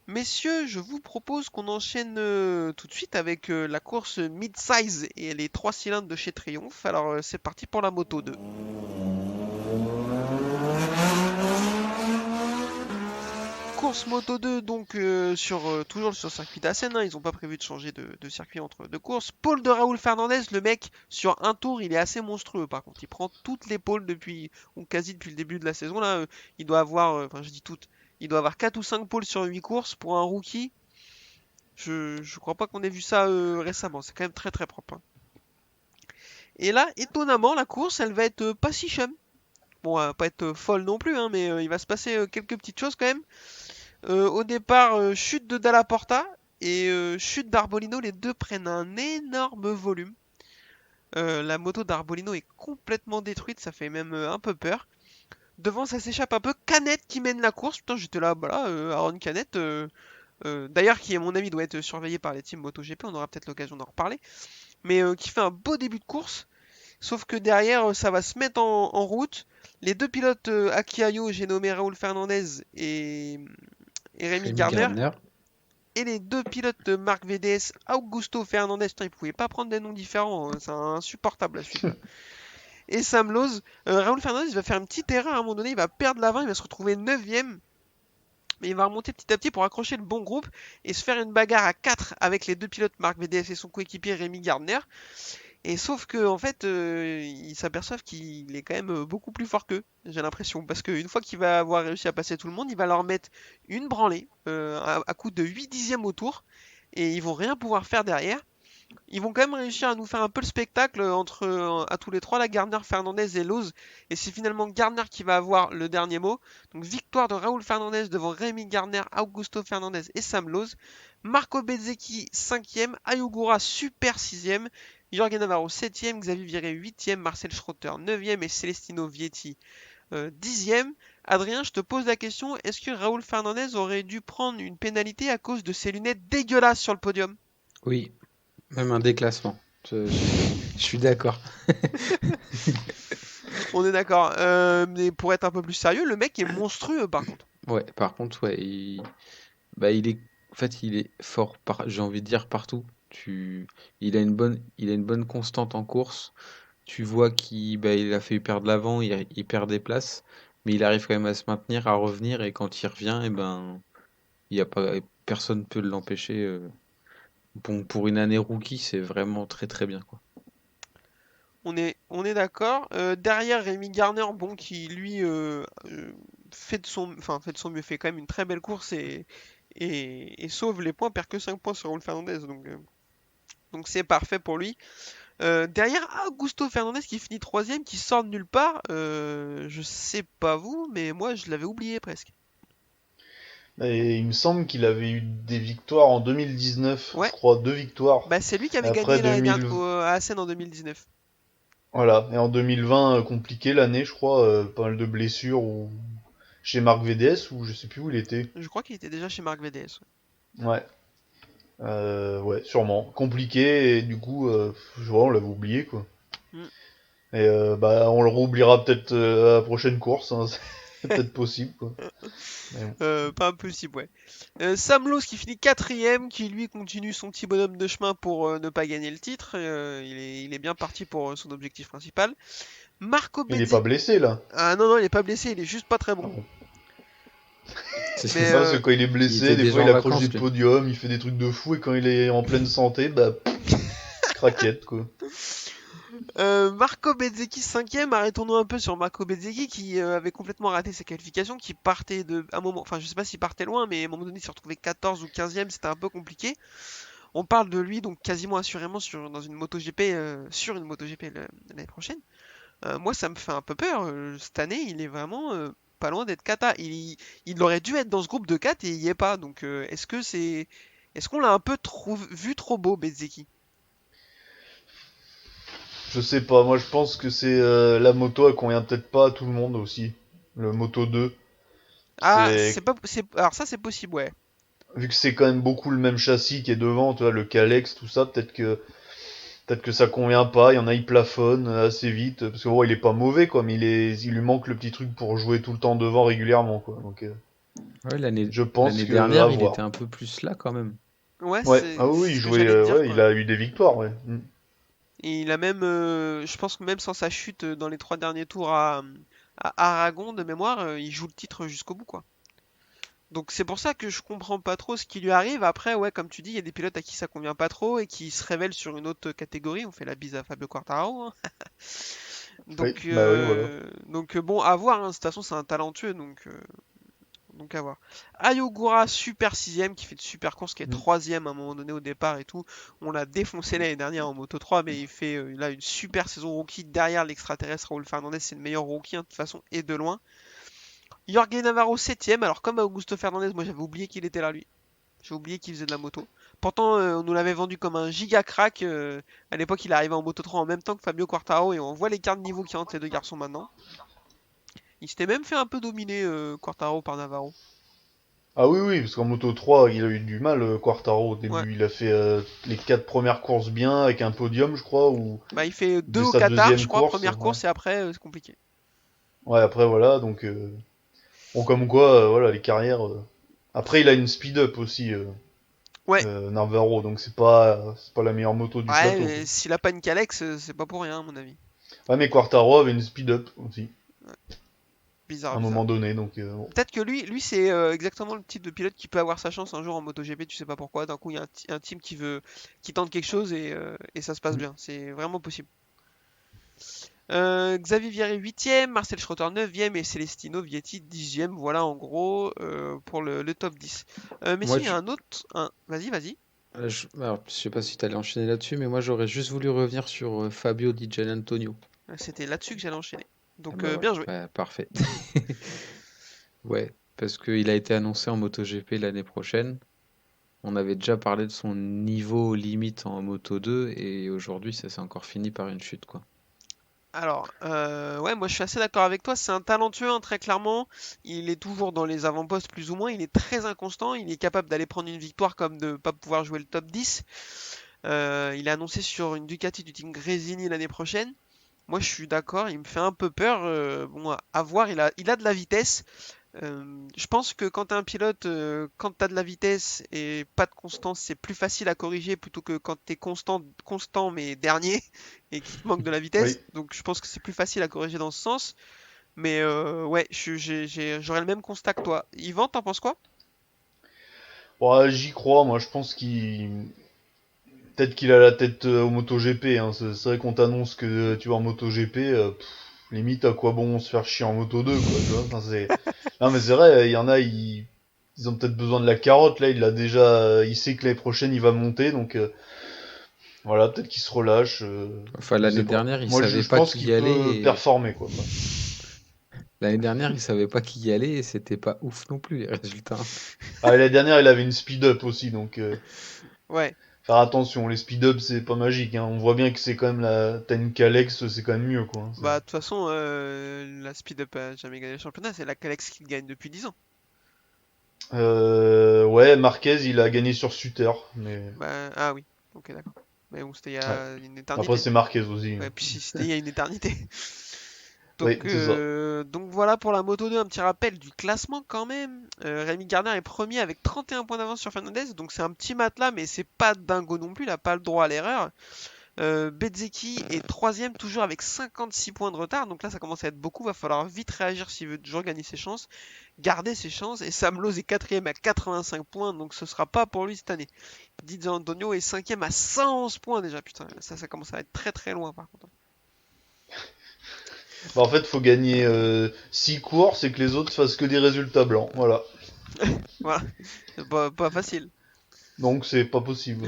Messieurs, je vous propose qu'on enchaîne tout de suite avec la course mid-size et les 3 cylindres de chez Triumph. Alors c'est parti pour la Moto 2. Course Moto 2 donc toujours sur le circuit d'Assen, hein, ils n'ont pas prévu de changer de circuit entre deux courses. Pole de Raúl Fernandez, le mec sur un tour il est assez monstrueux par contre, il prend toutes les pôles depuis, ou quasi depuis le début de la saison là, il doit avoir, enfin je dis toutes, il doit avoir 4 ou 5 pôles sur 8 courses pour un rookie, je crois pas qu'on ait vu ça récemment, c'est quand même très très propre, hein. Et là étonnamment la course elle va être pas si chum, bon elle va pas être folle non plus, hein, mais il va se passer quelques petites choses quand même. Au départ, chute de Dalla Porta et chute d'Arbolino, les deux prennent un énorme volume. La moto d'Arbolino est complètement détruite, ça fait même un peu peur. Devant, ça s'échappe un peu. Canet qui mène la course. Putain, j'étais là, voilà, Aaron Canet. D'ailleurs, qui, à mon avis, doit être surveillé par les teams MotoGP, on aura peut-être l'occasion d'en reparler. Mais qui fait un beau début de course. Sauf que derrière, ça va se mettre en route. Les deux pilotes Aki Ayo, j'ai nommé Raúl Fernandez et Rémi Rémi Gardner. Gardner. Et les deux pilotes de Marc VDS, Augusto Fernandez, putain, ils pouvaient pas prendre des noms différents, hein, c'est insupportable la suite là. Et Sam Lowe, Raúl Fernandez il va faire une petite erreur à un moment donné, il va perdre l'avant, il va se retrouver 9ème, mais il va remonter petit à petit pour accrocher le bon groupe et se faire une bagarre à 4 avec les deux pilotes Marc VDS et son coéquipier Rémi Gardner. Et sauf que en fait, ils s'aperçoivent qu'il est quand même beaucoup plus fort qu'eux, j'ai l'impression, parce qu'une fois qu'il va avoir réussi à passer tout le monde, il va leur mettre une branlée à coup de 8 dixièmes au tour, et ils vont rien pouvoir faire derrière. Ils vont quand même réussir à nous faire un peu le spectacle entre à tous les trois, la Gardner, Fernandez et Lowe's, et c'est finalement Gardner qui va avoir le dernier mot. Donc victoire de Raúl Fernandez devant Rémi Gardner, Augusto Fernandez et Sam Lowe's. Marco Bezzecchi 5ème, Ayugura super 6ème, Jorge Navarro 7ème, Xavier Viré 8ème, Marcel Schrotter 9ème et Celestino Vietti 10ème. Adrien, je te pose la question, est-ce que Raúl Fernandez aurait dû prendre une pénalité à cause de ses lunettes dégueulasses sur le podium? Oui, même un déclassement. Je suis d'accord. On est d'accord. Mais pour être un peu plus sérieux, le mec est monstrueux par contre. Ouais, par contre, ouais, bah, il est, en fait, il est fort, j'ai envie de dire partout. Tu... il a une bonne constante en course. Tu vois qu'il a fait perdre l'avant, il perd des places, mais il arrive quand même à se maintenir, à revenir, et quand il revient, il y a pas, personne peut l'empêcher. Bon, pour une année rookie, c'est vraiment très très bien, quoi. On est d'accord. Derrière Rémi Garner, bon, qui lui fait de son mieux, fait quand même une très belle course et sauve les points, perd que 5 points sur Raúl Fernandez, donc c'est parfait pour lui. Derrière, Augusto Fernandez qui finit troisième, qui sort de nulle part. Je sais pas vous, mais moi je l'avais oublié presque. Et il me semble qu'il avait eu des victoires en 2019, je Ouais, crois, 2 victoires. bah c'est lui qui Et avait après gagné l'année dernière 2000, à Assen en 2019. voilà. Et en 2020, compliqué l'année, je crois, pas mal de blessures ou chez Marc VDS ou je sais plus où il était. Je crois qu'il était déjà chez Marc VDS. Ouais, ouais, sûrement. Compliqué et du coup, je vois, on l'avait oublié quoi. Ouais. Et bah, on le réoubliera peut-être à la prochaine course, hein. C'est peut-être possible quoi. Mais bon. Pas impossible, ouais. Sam Lowe qui finit quatrième, qui lui continue son petit bonhomme de chemin pour ne pas gagner le titre. Il est bien parti pour son objectif principal. Marco Il est pas Bezzecchi. blessé là. Ah non, non, il est pas blessé, il est juste pas très Ah bon. bon. Mais Non, parce que quand il est Il était blessé, des déjà fois en il accroche vacances, des lui. podiums, il fait des trucs de fou et quand il est en pleine santé, bah, craquette quoi. Marco Bezzecchi cinquième, arrêtons-nous un peu sur Marco Bezzecchi qui avait complètement raté ses qualifications, qui partait de un moment, enfin je sais pas s'il partait loin, mais à un moment donné il s'est retrouvé 14 ou 15e, c'était un peu compliqué. On parle de lui donc quasiment assurément dans une MotoGP, sur une MotoGP l'année prochaine. Moi ça me fait un peu peur, cette année il est vraiment pas loin d'être cata. Il aurait dû être dans ce groupe de 4 et il y est pas, donc est-ce qu'on l'a un peu vu trop beau Bezzecchi? Je sais pas, moi je pense que c'est la moto, elle convient peut-être pas à tout le monde aussi. Le Moto 2. Ah, C'est alors ça c'est possible, ouais. vu que c'est quand même beaucoup le même châssis qui est devant, tu vois, le Calex, tout ça, peut-être que ça convient pas, il y en a il plafonne assez vite parce que bon, il est pas mauvais quoi, mais il lui manque le petit truc pour jouer tout le temps devant régulièrement quoi. Donc Ouais, l'année je pense l'année que à dernière, il voir. était un peu plus là quand même. Ouais, Ouais, c'est ah oui, c'est il ce que jouait j'allais te dire, ouais, il quoi. a eu des victoires, ouais. Mm. Et il a même, je pense que même sans sa chute dans les 3 derniers tours à Aragon de mémoire, il joue le titre jusqu'au bout, quoi. Donc c'est pour ça que je comprends pas trop ce qui lui arrive. Après, ouais, comme tu dis, il y a des pilotes à qui ça convient pas trop et qui se révèlent sur une autre catégorie. On fait la bise à Fabio Quartararo, hein. Oui, Donc, bah oui, voilà. bon, à voir, hein. De toute façon, c'est un talentueux, donc à voir. Ayogura, super sixième, qui fait de super courses, qui est Mm. troisième à un moment donné au départ et tout. On l'a défoncé l'année dernière en Moto 3, mais il fait là une super saison rookie derrière l'extraterrestre Raúl Fernandez, c'est le meilleur rookie, hein, de toute façon et de loin. Jorge Navarro septième, alors comme Augusto Fernandez, moi j'avais oublié qu'il était là lui. J'ai oublié qu'il faisait de la moto. Pourtant, on nous l'avait vendu comme un giga crack. À l'époque, il est arrivé en Moto 3 en même temps que Fabio Quartararo et on voit l'écart de niveau qu'il y a entre les deux garçons maintenant. Il s'était même fait un peu dominer Quartararo par Navarro. Ah oui, oui, parce qu'en Moto 3, il a eu du mal, Quartaro, au Ouais. début. Il a fait les 4 premières courses bien, avec un podium, je crois, ou Bah, il fait deux dès au sa Qatar, je deuxième crois, course. première Ouais, course, et après, c'est compliqué. ouais après, voilà, donc... Bon, comme quoi, voilà, les carrières... Après, il a une speed-up aussi, Ouais, Navarro, donc c'est pas la meilleure moto du ouais, plateau, mais quoi. s'il a pas une Calex, c'est pas pour rien, à mon avis. Ouais, mais Quartaro avait une speed-up aussi, à Bizarre, un bizarre. moment donné, donc bon. Peut-être que lui c'est exactement le type de pilote qui peut avoir sa chance un jour en MotoGP, tu sais pas pourquoi. D'un coup, il y a un team qui tente quelque chose et ça se passe Mm. bien. C'est vraiment possible. Xavier Vieri 8ème, Marcel Schroeter 9ème et Celestino Vietti 10ème. Voilà en gros pour le top 10. Moi, Messieurs, il y a un autre. Vas-y, vas-y. alors, je sais pas si tu allais enchaîner là-dessus, mais moi j'aurais juste voulu revenir sur Fabio Di Gianantonio. C'était là-dessus que j'allais enchaîner. Ah Donc bah bien joué. voilà, ouais, parfait. Ouais, parce qu'il a été annoncé en MotoGP l'année prochaine. On avait déjà parlé de son niveau limite en Moto 2 et aujourd'hui ça s'est encore fini par une chute, quoi. Alors, ouais, moi je suis assez d'accord avec toi. C'est un talentueux, hein, très clairement. Il est toujours dans les avant-postes, plus ou moins. Il est très inconstant. Il est capable d'aller prendre une victoire comme de pas pouvoir jouer le top 10. Il est annoncé sur une Ducati du team Gresini l'année prochaine. Moi je suis d'accord. Il me fait un peu peur. Bon, à voir. Il a de la vitesse. Je pense que quand t'es un pilote, quand t'as de la vitesse et pas de constance, c'est plus facile à corriger plutôt que quand t'es constant mais dernier et qu'il te manque de la vitesse. Oui. Donc je pense que c'est plus facile à corriger dans ce sens. Mais ouais, j'aurais le même constat que toi. Yvan, t'en penses quoi? Ouais, j'y crois, moi je pense qu'il... Peut-être qu'il a la tête au MotoGP, hein. C'est vrai qu'on t'annonce que tu vas en MotoGP, limite à quoi bon se faire chier en Moto 2, quoi, tu vois. Enfin, non mais c'est vrai, il y en a, ils ont peut-être besoin de la carotte, là, il a déjà... Il sait que l'année prochaine il va monter, donc voilà, peut-être qu'il se relâche, Enfin, je l'année sais pas. dernière, il Moi savait je pas pense qui y qu'il peut allait. performer, quoi. Enfin, L'année dernière, il savait pas qui y allait et c'était pas ouf non plus les résultats. ah, et l'année dernière il avait une speed-up aussi, donc... Ouais, Faire attention, les speed-up c'est pas magique, hein. On voit bien que c'est quand même la... T'as une Calex, c'est quand même mieux, quoi, hein. bah de toute façon, la Speed Up a jamais gagné le championnat, c'est la Calex qui le gagne depuis 10 ans. Ouais, Marquez, il a gagné sur Sutter, mais... Bah, ah oui, ok, d'accord. Mais bon, c'était il y Ouais. a une Après, éternité. c'est Marquez aussi, Ouais, hein. puis c'était il y a une éternité. Oui, c'est ça. Donc voilà pour la Moto 2, un petit rappel du classement quand même. Rémi Gardner est premier avec 31 points d'avance sur Fernandez, donc c'est un petit matelas, mais c'est pas dingo non plus, il a pas le droit à l'erreur. Bezzecchi est troisième toujours avec 56 points de retard, donc là ça commence à être beaucoup, va falloir vite réagir s'il veut toujours gagner ses chances, garder ses chances, et Sam Lowe est quatrième à 85 points, donc ce sera pas pour lui cette année. Di Antonio est cinquième à 111 points déjà, putain, ça commence à être très très loin par contre. Bah, en fait, faut gagner 6 courses et que les autres fassent que des résultats blancs, voilà. Voilà, c'est pas facile. Donc, c'est pas possible.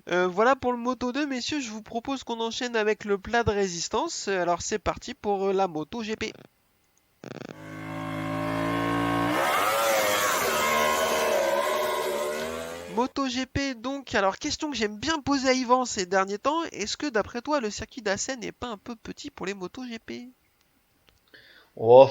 Voilà pour le Moto 2, messieurs, je vous propose qu'on enchaîne avec le plat de résistance. Alors c'est parti pour la Moto GP. MotoGP donc, alors question que j'aime bien poser à Yvan ces derniers temps, est-ce que d'après toi le circuit d'Assen n'est pas un peu petit pour les MotoGP? Oh,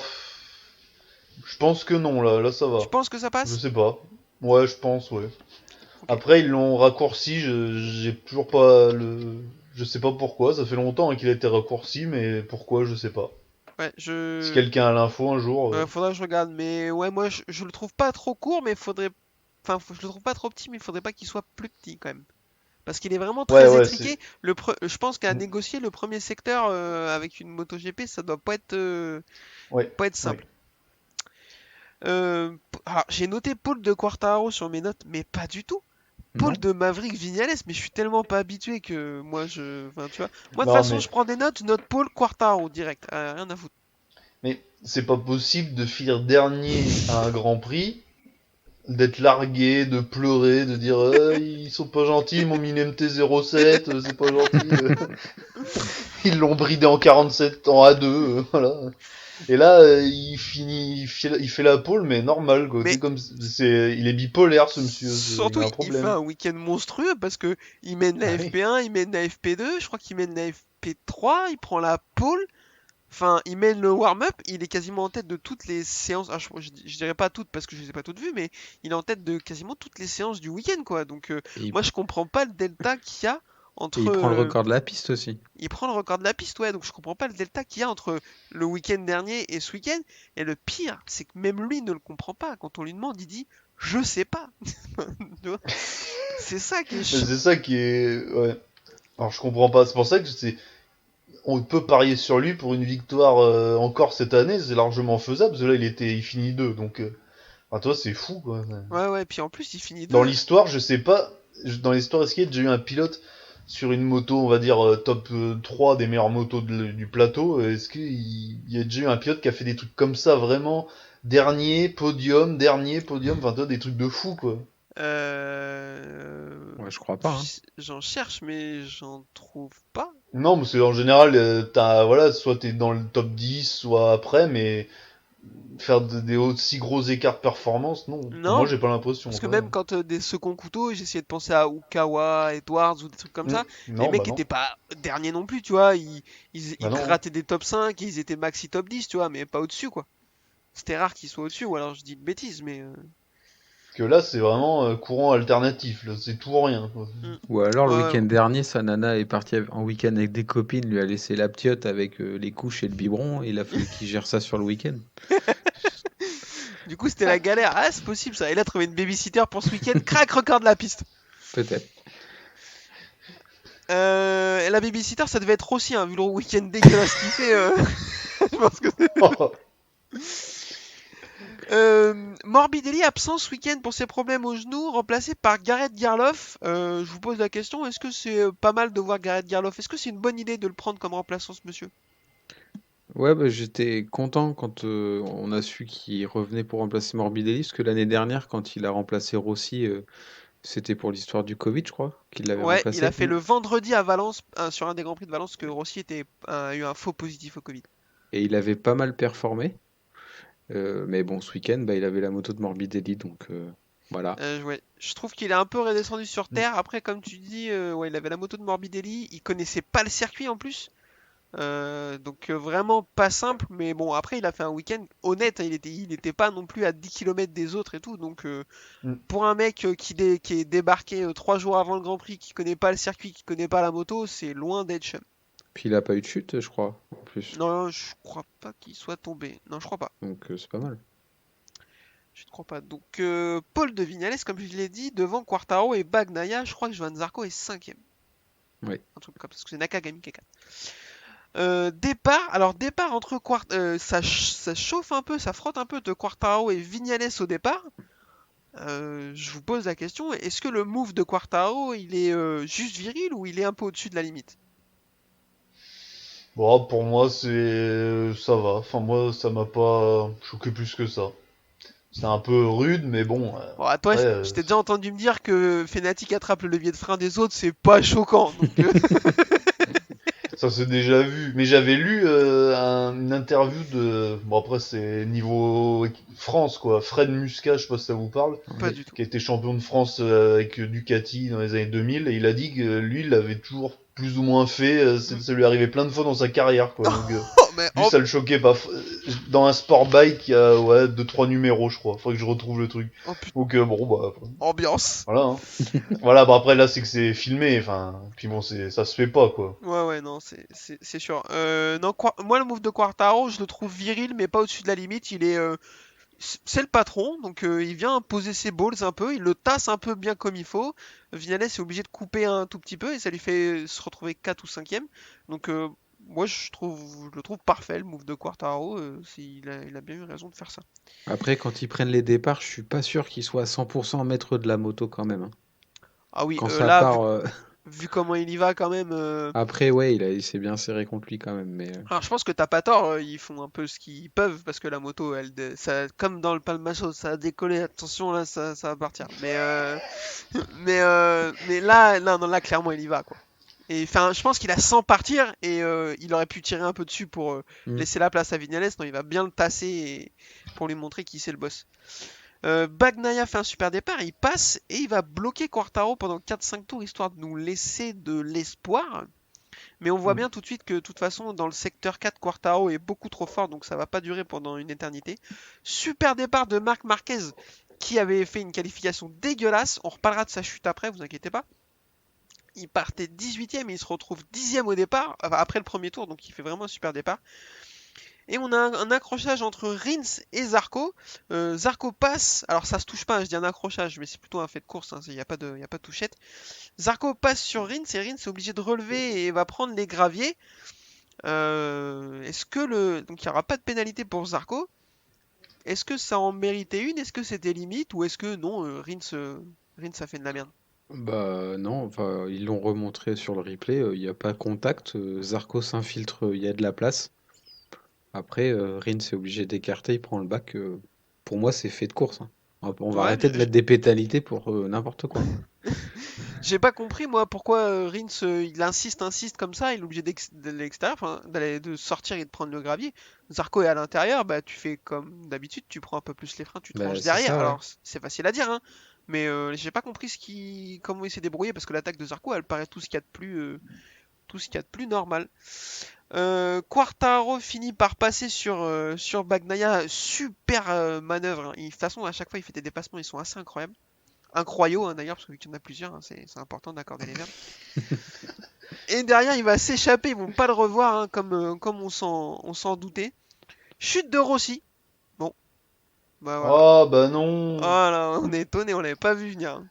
je pense que non, là ça Tu va. penses que ça Je passe? sais pas. Ouais, je pense, ouais. Ok. Après, ils l'ont raccourci, j'ai toujours pas le... Je sais pas pourquoi, ça fait longtemps hein, qu'il a été raccourci, mais pourquoi, je sais pas. Ouais, Si quelqu'un a l'info un jour... faudra que je regarde, mais ouais, moi je le trouve pas trop court, mais faudrait. Enfin, je le trouve pas trop petit, mais il faudrait pas qu'il soit plus petit quand même. Parce qu'il est vraiment Ouais, très ouais, étriqué. Je pense qu'à négocier le premier secteur avec une MotoGP, ça doit Ouais, pas être ouais. simple. Alors, j'ai noté Paul de Quartararo sur mes notes, mais pas du tout. Paul Non? de Maverick Viñales, mais je suis tellement pas habitué que moi Enfin, tu vois. Moi, de toute Non, façon, mais... je prends des notes, je note Paul Quartararo direct. Rien à foutre. Mais c'est pas possible de finir dernier à un Grand Prix, d'être largué, de pleurer, de dire ils sont pas gentils, ils m'ont mis une MT-07, c'est pas gentil. Ils l'ont bridé en 47 en A2, voilà. Et là, il fait la pole, mais normal, quoi. Tu Mais sais, il est bipolaire, ce monsieur, il surtout, a un il fait problème. un week-end monstrueux parce que il mène Bah la oui. FP1, il mène la FP2, je crois qu'il mène la FP3, il prend la pole. Enfin, il mène le warm-up, il est quasiment en tête de toutes les séances. Je dirais pas toutes parce que je les ai pas toutes vues, mais il est en tête de quasiment toutes les séances du week-end, quoi. Donc, Et il, moi, je comprends pas le delta qu'il y a et entre. il prend le record de la piste aussi. Il prend le record de la piste, ouais. Donc, je comprends pas le delta qu'il y a entre le week-end dernier et ce week-end. Et le pire, c'est que même lui ne le comprend pas. Quand on lui demande, il dit je sais pas. Tu vois. C'est ça qui est Mais c'est ça qui est... Ouais. Alors, je comprends pas. C'est pour ça que on peut parier sur lui pour une victoire encore cette année, c'est largement faisable, parce que là, il finit 2, donc... Enfin, toi, c'est fou, quoi. Ouais, ouais. Puis en plus, il finit Dans deux. l'histoire, je sais pas. Dans l'histoire, est-ce qu'il y a déjà eu un pilote sur une moto, on va dire top 3 des meilleures motos du plateau? Est-ce qu'il y a déjà eu un pilote qui a fait des trucs comme ça, vraiment dernier podium, enfin toi, des trucs de fou, quoi. Ouais, je crois pas, hein. J'en cherche, mais j'en trouve pas. Non, parce qu'en général, voilà, soit t'es dans le top 10, soit après, mais faire des aussi gros écarts de performance, non. Moi, Non, j'ai pas l'impression, parce que enfin. même quand des seconds couteaux, j'essayais de penser à Ukawa, Edwards ou des trucs comme ça. Les Non, bah mecs non. étaient pas derniers non plus, tu vois. Ils Bah non. grattaient des top 5, ils étaient maxi top 10, tu vois, mais pas au-dessus, quoi. C'était rare qu'ils soient au-dessus, ou alors je dis de bêtises, mais. Parce que là, c'est vraiment courant alternatif, là, c'est tout ou rien, quoi. Ou alors le Ouais, week-end dernier, sa nana est partie en week-end avec des copines, lui a laissé la ptiote avec les couches et le biberon, et il a fallu qu'il gère ça sur le week-end. Du coup, c'était la galère. Ah, c'est possible ça. Et là, trouver une babysitter pour ce week-end, crack record de la piste. Peut-être. Et la babysitter, ça devait être aussi, hein, vu le week-end dégueulasse qu'il fait. Je pense que Morbidelli absent ce week-end pour ses problèmes au genou, remplacé par Gareth Garloff. Je vous pose la question, est-ce que c'est pas mal de voir Gareth Garloff? Est-ce que c'est une bonne idée de le prendre comme remplaçant, ce monsieur? Ouais, bah, j'étais content quand on a su qu'il revenait pour remplacer Morbidelli, parce que l'année dernière, quand il a remplacé Rossi, c'était pour l'histoire du Covid, je crois, qu'il l'avait Ouais, il a remplacé. fait le vendredi à Valence, sur un des Grands Prix de Valence, que Rossi a eu un faux positif au Covid. Et il avait pas mal performé. Mais bon, ce week-end, bah, il avait la moto de Morbidelli, donc voilà. Ouais. Je trouve qu'il est un peu redescendu sur Mm. terre. Après, comme tu dis, ouais, il avait la moto de Morbidelli. Il connaissait pas le circuit en plus. Donc vraiment pas simple. Mais bon, après, il a fait un week-end honnête, hein. Il était pas non plus à 10 km des autres et tout. Donc Mm. pour un mec qui est débarqué 3 jours avant le Grand Prix, qui connaît pas le circuit, qui connaît pas la moto, c'est loin d'être chum. Puis il a pas eu de chute, je crois, en plus. Non, je crois pas qu'il soit tombé. Non, je crois pas. Donc c'est pas mal. Je ne crois pas. Donc Paul de Vignales, comme je l'ai dit, devant Quartaro et Bagnaia. Je crois que Johan Zarco est 5ème. Oui. Un truc comme ça, parce que c'est Nakagami qui est 4. Départ entre ça chauffe un peu, ça frotte un peu de Quartaro et Vignales au départ. Je vous pose la question, est-ce que le move de Quartaro, il est juste viril ou il est un peu au-dessus de la limite? Bon, pour moi, ça va. Enfin, moi, ça m'a pas choqué plus que ça. C'est un peu rude, mais bon. Bon, à toi, Après, je t'ai déjà entendu me dire que Fnatic attrape le levier de frein des autres, c'est pas choquant. Donc, ça s'est déjà vu. Mais j'avais lu une interview de. Bon, après, c'est niveau France, quoi. Fred Muscat, je sais pas si ça vous parle. pas Oui. du tout. Qui a été champion de France avec Ducati dans les années 2000. Et il a dit que lui, il l'avait toujours plus ou moins fait. Ça lui arrivait plein de fois dans sa carrière, quoi. Donc, Oh, mais lui, ça le choquait pas. Dans un sport bike, il y a ouais, 2-3 numéros, je crois. Faudrait que je retrouve le truc. oh, putain, Donc, bon, bah. ambiance. Voilà, hein. Voilà, bah après, là, c'est que c'est filmé. Enfin, puis bon, ça se fait pas, quoi. Ouais, non, c'est sûr. Non, moi, le move de Quartaro, je le trouve viril, mais pas au-dessus de la limite. C'est le patron, donc il vient poser ses balls un peu, il le tasse un peu bien comme il faut. Vignales est obligé de couper un tout petit peu et ça lui fait se retrouver 4 ou 5ème. Donc moi je le trouve parfait le move de Quartaro. Il a bien eu raison de faire ça. Après, quand ils prennent les départs, je suis pas sûr qu'ils soient à 100% maître de la moto quand même, hein. Ah oui, Quand ça là, part, vu comment il y va quand même. après, ouais, il s'est bien serré contre lui quand même, mais Alors je pense que t'as pas tort, ils font un peu ce qu'ils peuvent parce que la moto, ça, comme dans le Palmacho, ça a décollé. Attention là, ça va partir. Mais là, non, là clairement il y va quoi. Et enfin, je pense qu'il a 100 partir et il aurait pu tirer un peu dessus pour Mm. laisser la place à Vignales. Non, il va bien le tasser pour lui montrer qui c'est le boss. Bagnaia fait un super départ, il passe et il va bloquer Quartaro pendant 4-5 tours histoire de nous laisser de l'espoir. Mais on voit Mm. bien tout de suite que de toute façon dans le secteur 4 Quartaro est beaucoup trop fort donc ça va pas durer pendant une éternité. Super départ de Marc Marquez qui avait fait une qualification dégueulasse. On reparlera de sa chute après, vous inquiétez pas. Il partait 18ème et il se retrouve 10ème au départ, enfin, après le premier tour, donc il fait vraiment un super départ. Et on a un accrochage entre Rins et Zarco. Zarco passe, alors ça se touche pas, hein, je dis un accrochage, mais c'est plutôt un fait de course, il n'y a pas de touchette. Zarco passe sur Rins et Rins est obligé de relever et va prendre les graviers. Est-ce que donc il n'y aura pas de pénalité pour Zarco? Est-ce que ça en méritait une? Est-ce que c'était limite? Ou est-ce que non, Rins a fait de la merde? bah non, enfin, ils l'ont remontré sur le replay, il n'y a pas contact, Zarco s'infiltre, il y a de la place. Après, Rins est obligé d'écarter, il prend le bac. Pour moi, c'est fait de course, hein. On va Ouais, arrêter de mettre des pénalités pour n'importe quoi. j'ai pas compris moi pourquoi Rins il insiste comme ça, il est obligé de l'extérieur, enfin, de sortir et de prendre le gravier. Zarco est à l'intérieur, bah tu fais comme d'habitude, tu prends un peu plus les freins, tu te Bah, ranges c'est derrière. ça, ouais. Alors c'est facile à dire, hein, mais j'ai pas compris comment il s'est débrouillé parce que l'attaque de Zarco elle paraît tout ce qu'il y a de plus normal. Quartaro finit par passer sur Bagnaia, super manœuvre, hein. De toute façon à chaque fois il fait des dépassements, ils sont assez incroyables. Incroyaux hein, d'ailleurs, parce que vu qu'il y en a plusieurs, hein, c'est important d'accorder les verbes. Et derrière, il va s'échapper, ils vont pas le revoir, hein, comme on s'en doutait. Chute de Rossi. Bon, Bah voilà. Ah bah non. Oh là, on est étonné, on l'avait pas vu venir.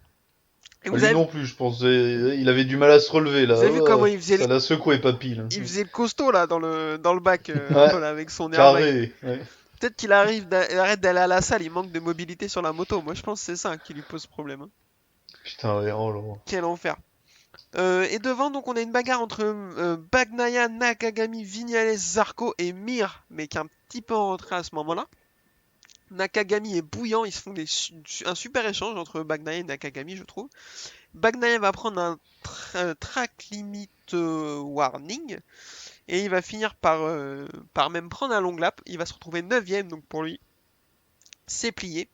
Et Ah, lui non plus, je pense. Il avait du mal à se relever vous là. avez vu comment il faisait Ça l'a secoué, papy là. il faisait le costaud là dans le bac, un Ouais, peu là, avec son airbag. carré. Ouais. Peut-être qu'il arrête d'aller à la salle, il manque de mobilité sur la moto. Moi je pense que c'est ça qui lui pose problème, hein. Putain, ouais, oh là. Quel enfer. Et devant, donc, on a une bagarre entre Bagnaia, Nakagami, Vignales, Zarco et Mir, mais qui est un petit peu en retrait à ce moment-là. Nakagami est bouillant, ils se font un super échange entre Bagnaia et Nakagami, je trouve. Bagnaia va prendre un track limit warning, et il va finir par même prendre un long lap. Il va se retrouver 9ème, donc pour lui, c'est plié.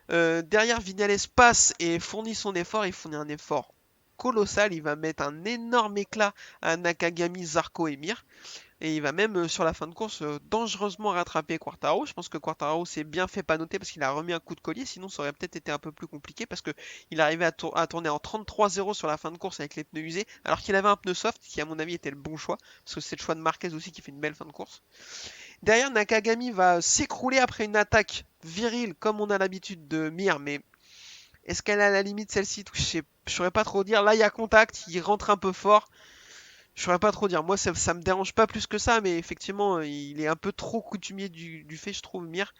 Derrière, Vignales passe et fournit son effort. Il fournit un effort colossal. Il va mettre un énorme éclat à Nakagami, Zarco et Mir. Et il va même, sur la fin de course, dangereusement rattraper Quartaro. Je pense que Quartaro s'est bien fait panoter parce qu'il a remis un coup de collier. Sinon, ça aurait peut-être été un peu plus compliqué parce qu'il arrivait à tourner en 33-0 sur la fin de course avec les pneus usés. Alors qu'il avait un pneu soft qui, à mon avis, était le bon choix. Parce que c'est le choix de Marquez aussi qui fait une belle fin de course. Derrière, Nakagami va s'écrouler après une attaque virile comme on a l'habitude de Mir, mais est-ce qu'elle est à la limite celle-ci? Je saurais pas trop dire. Là, il y a contact, il rentre un peu fort. Je saurais pas trop dire. Moi, ça me dérange pas plus que ça, mais effectivement, il est un peu trop coutumier du fait, je trouve, Mir.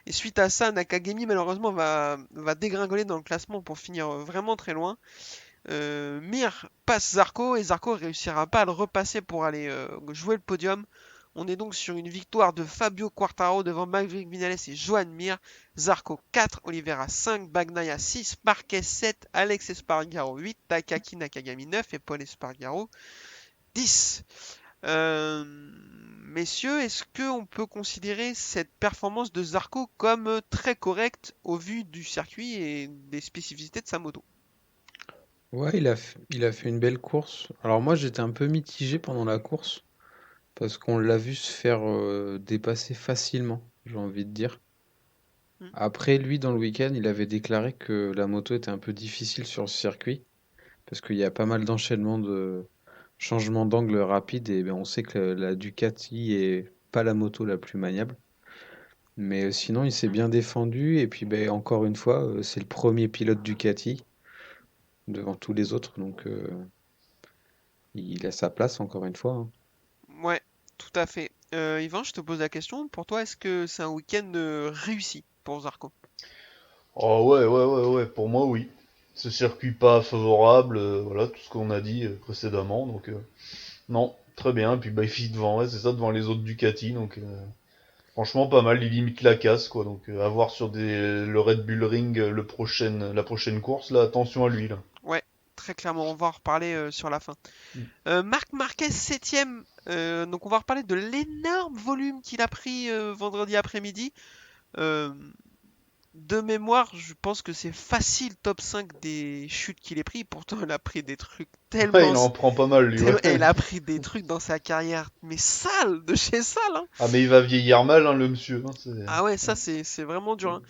Et suite à ça, Nakagami, malheureusement, va dégringoler dans le classement pour finir vraiment très loin. Mir passe Zarco et Zarco réussira pas à le repasser pour aller jouer le podium. On est donc sur une victoire de Fabio Quartaro devant Maverick Vinales et Joan Mir. Zarco 4, Oliveira 5, Bagnaia 6, Marquez 7, Alex Espargaro 8, Takaki Nakagami 9 et Paul Espargaro 10. Messieurs, est-ce qu'on peut considérer cette performance de Zarco comme très correcte au vu du circuit et des spécificités de sa moto? Ouais, il a fait une belle course. Alors moi, j'étais un peu mitigé pendant la course parce qu'on l'a vu se faire dépasser facilement, j'ai envie de dire. Hmm. Après, lui, dans le week-end, il avait déclaré que la moto était un peu difficile sur le circuit parce qu'il y a pas mal d'enchaînements de changements d'angle rapides et ben, on sait que la Ducati est pas la moto la plus maniable. Mais sinon, il s'est bien défendu et puis ben, encore une fois, c'est le premier pilote Ducati devant tous les autres, donc il a sa place encore une fois, hein. Ouais, tout à fait. Yvan, je te pose la question. Pour toi, est-ce que c'est un week-end réussi pour Zarco? Oh ouais, ouais, ouais, ouais, pour moi oui. Ce circuit pas favorable, voilà, tout ce qu'on a dit précédemment, donc non, très bien. Et puis bah il finit devant, ouais, c'est ça, devant les autres Ducati, donc franchement pas mal, il limite la casse, quoi. Donc à voir sur le Red Bull Ring la prochaine course, là, attention à lui, là. Ouais, très clairement. On va en reparler sur la fin. Mm. Marc Marquez 7ème. Donc on va reparler de l'énorme volume qu'il a pris vendredi après-midi. Euh, de mémoire, je pense que c'est facile top 5 des chutes qu'il ait pris. Pourtant, il a pris des trucs Ouais, tellement, il en prend pas mal, lui, ouais. et il a pris des trucs dans sa carrière, mais sale, de chez sale, hein. Ah mais il va vieillir mal, hein, le monsieur, hein, Ah ouais, ça c'est vraiment dur,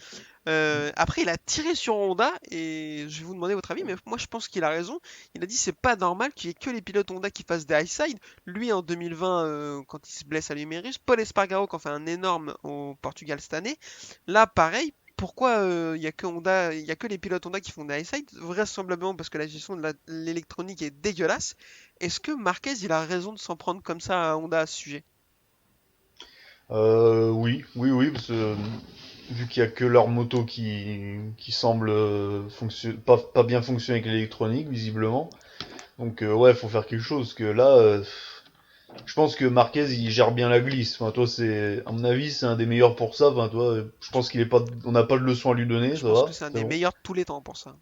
hein. Après, il a tiré sur Honda et je vais vous demander votre avis, mais moi je pense qu'il a raison. Il a dit c'est pas normal qu'il y ait que les pilotes Honda qui fassent des high side. Lui en 2020, quand il se blesse à l'humérus, Paul Espargaro qui en fait un énorme au Portugal cette année. Là, pareil. Pourquoi il y a que Honda, il y a que les pilotes Honda qui font des high side? Vraisemblablement parce que la gestion de l'électronique est dégueulasse. Est-ce que Marquez il a raison de s'en prendre comme ça à Honda à ce sujet? Oui, oui, oui, parce que vu qu'il y a que leur moto qui semble pas bien fonctionner avec l'électronique, visiblement. Donc ouais, faut faire quelque chose, parce que là, je pense que Marquez, il gère bien la glisse. Enfin, toi, à mon avis, c'est un des meilleurs pour ça. Enfin, toi, je pense qu'il est pas, on n'a pas de leçon à lui donner, Je ça pense que va, c'est un c'est des bon. meilleurs de tous les temps pour ça.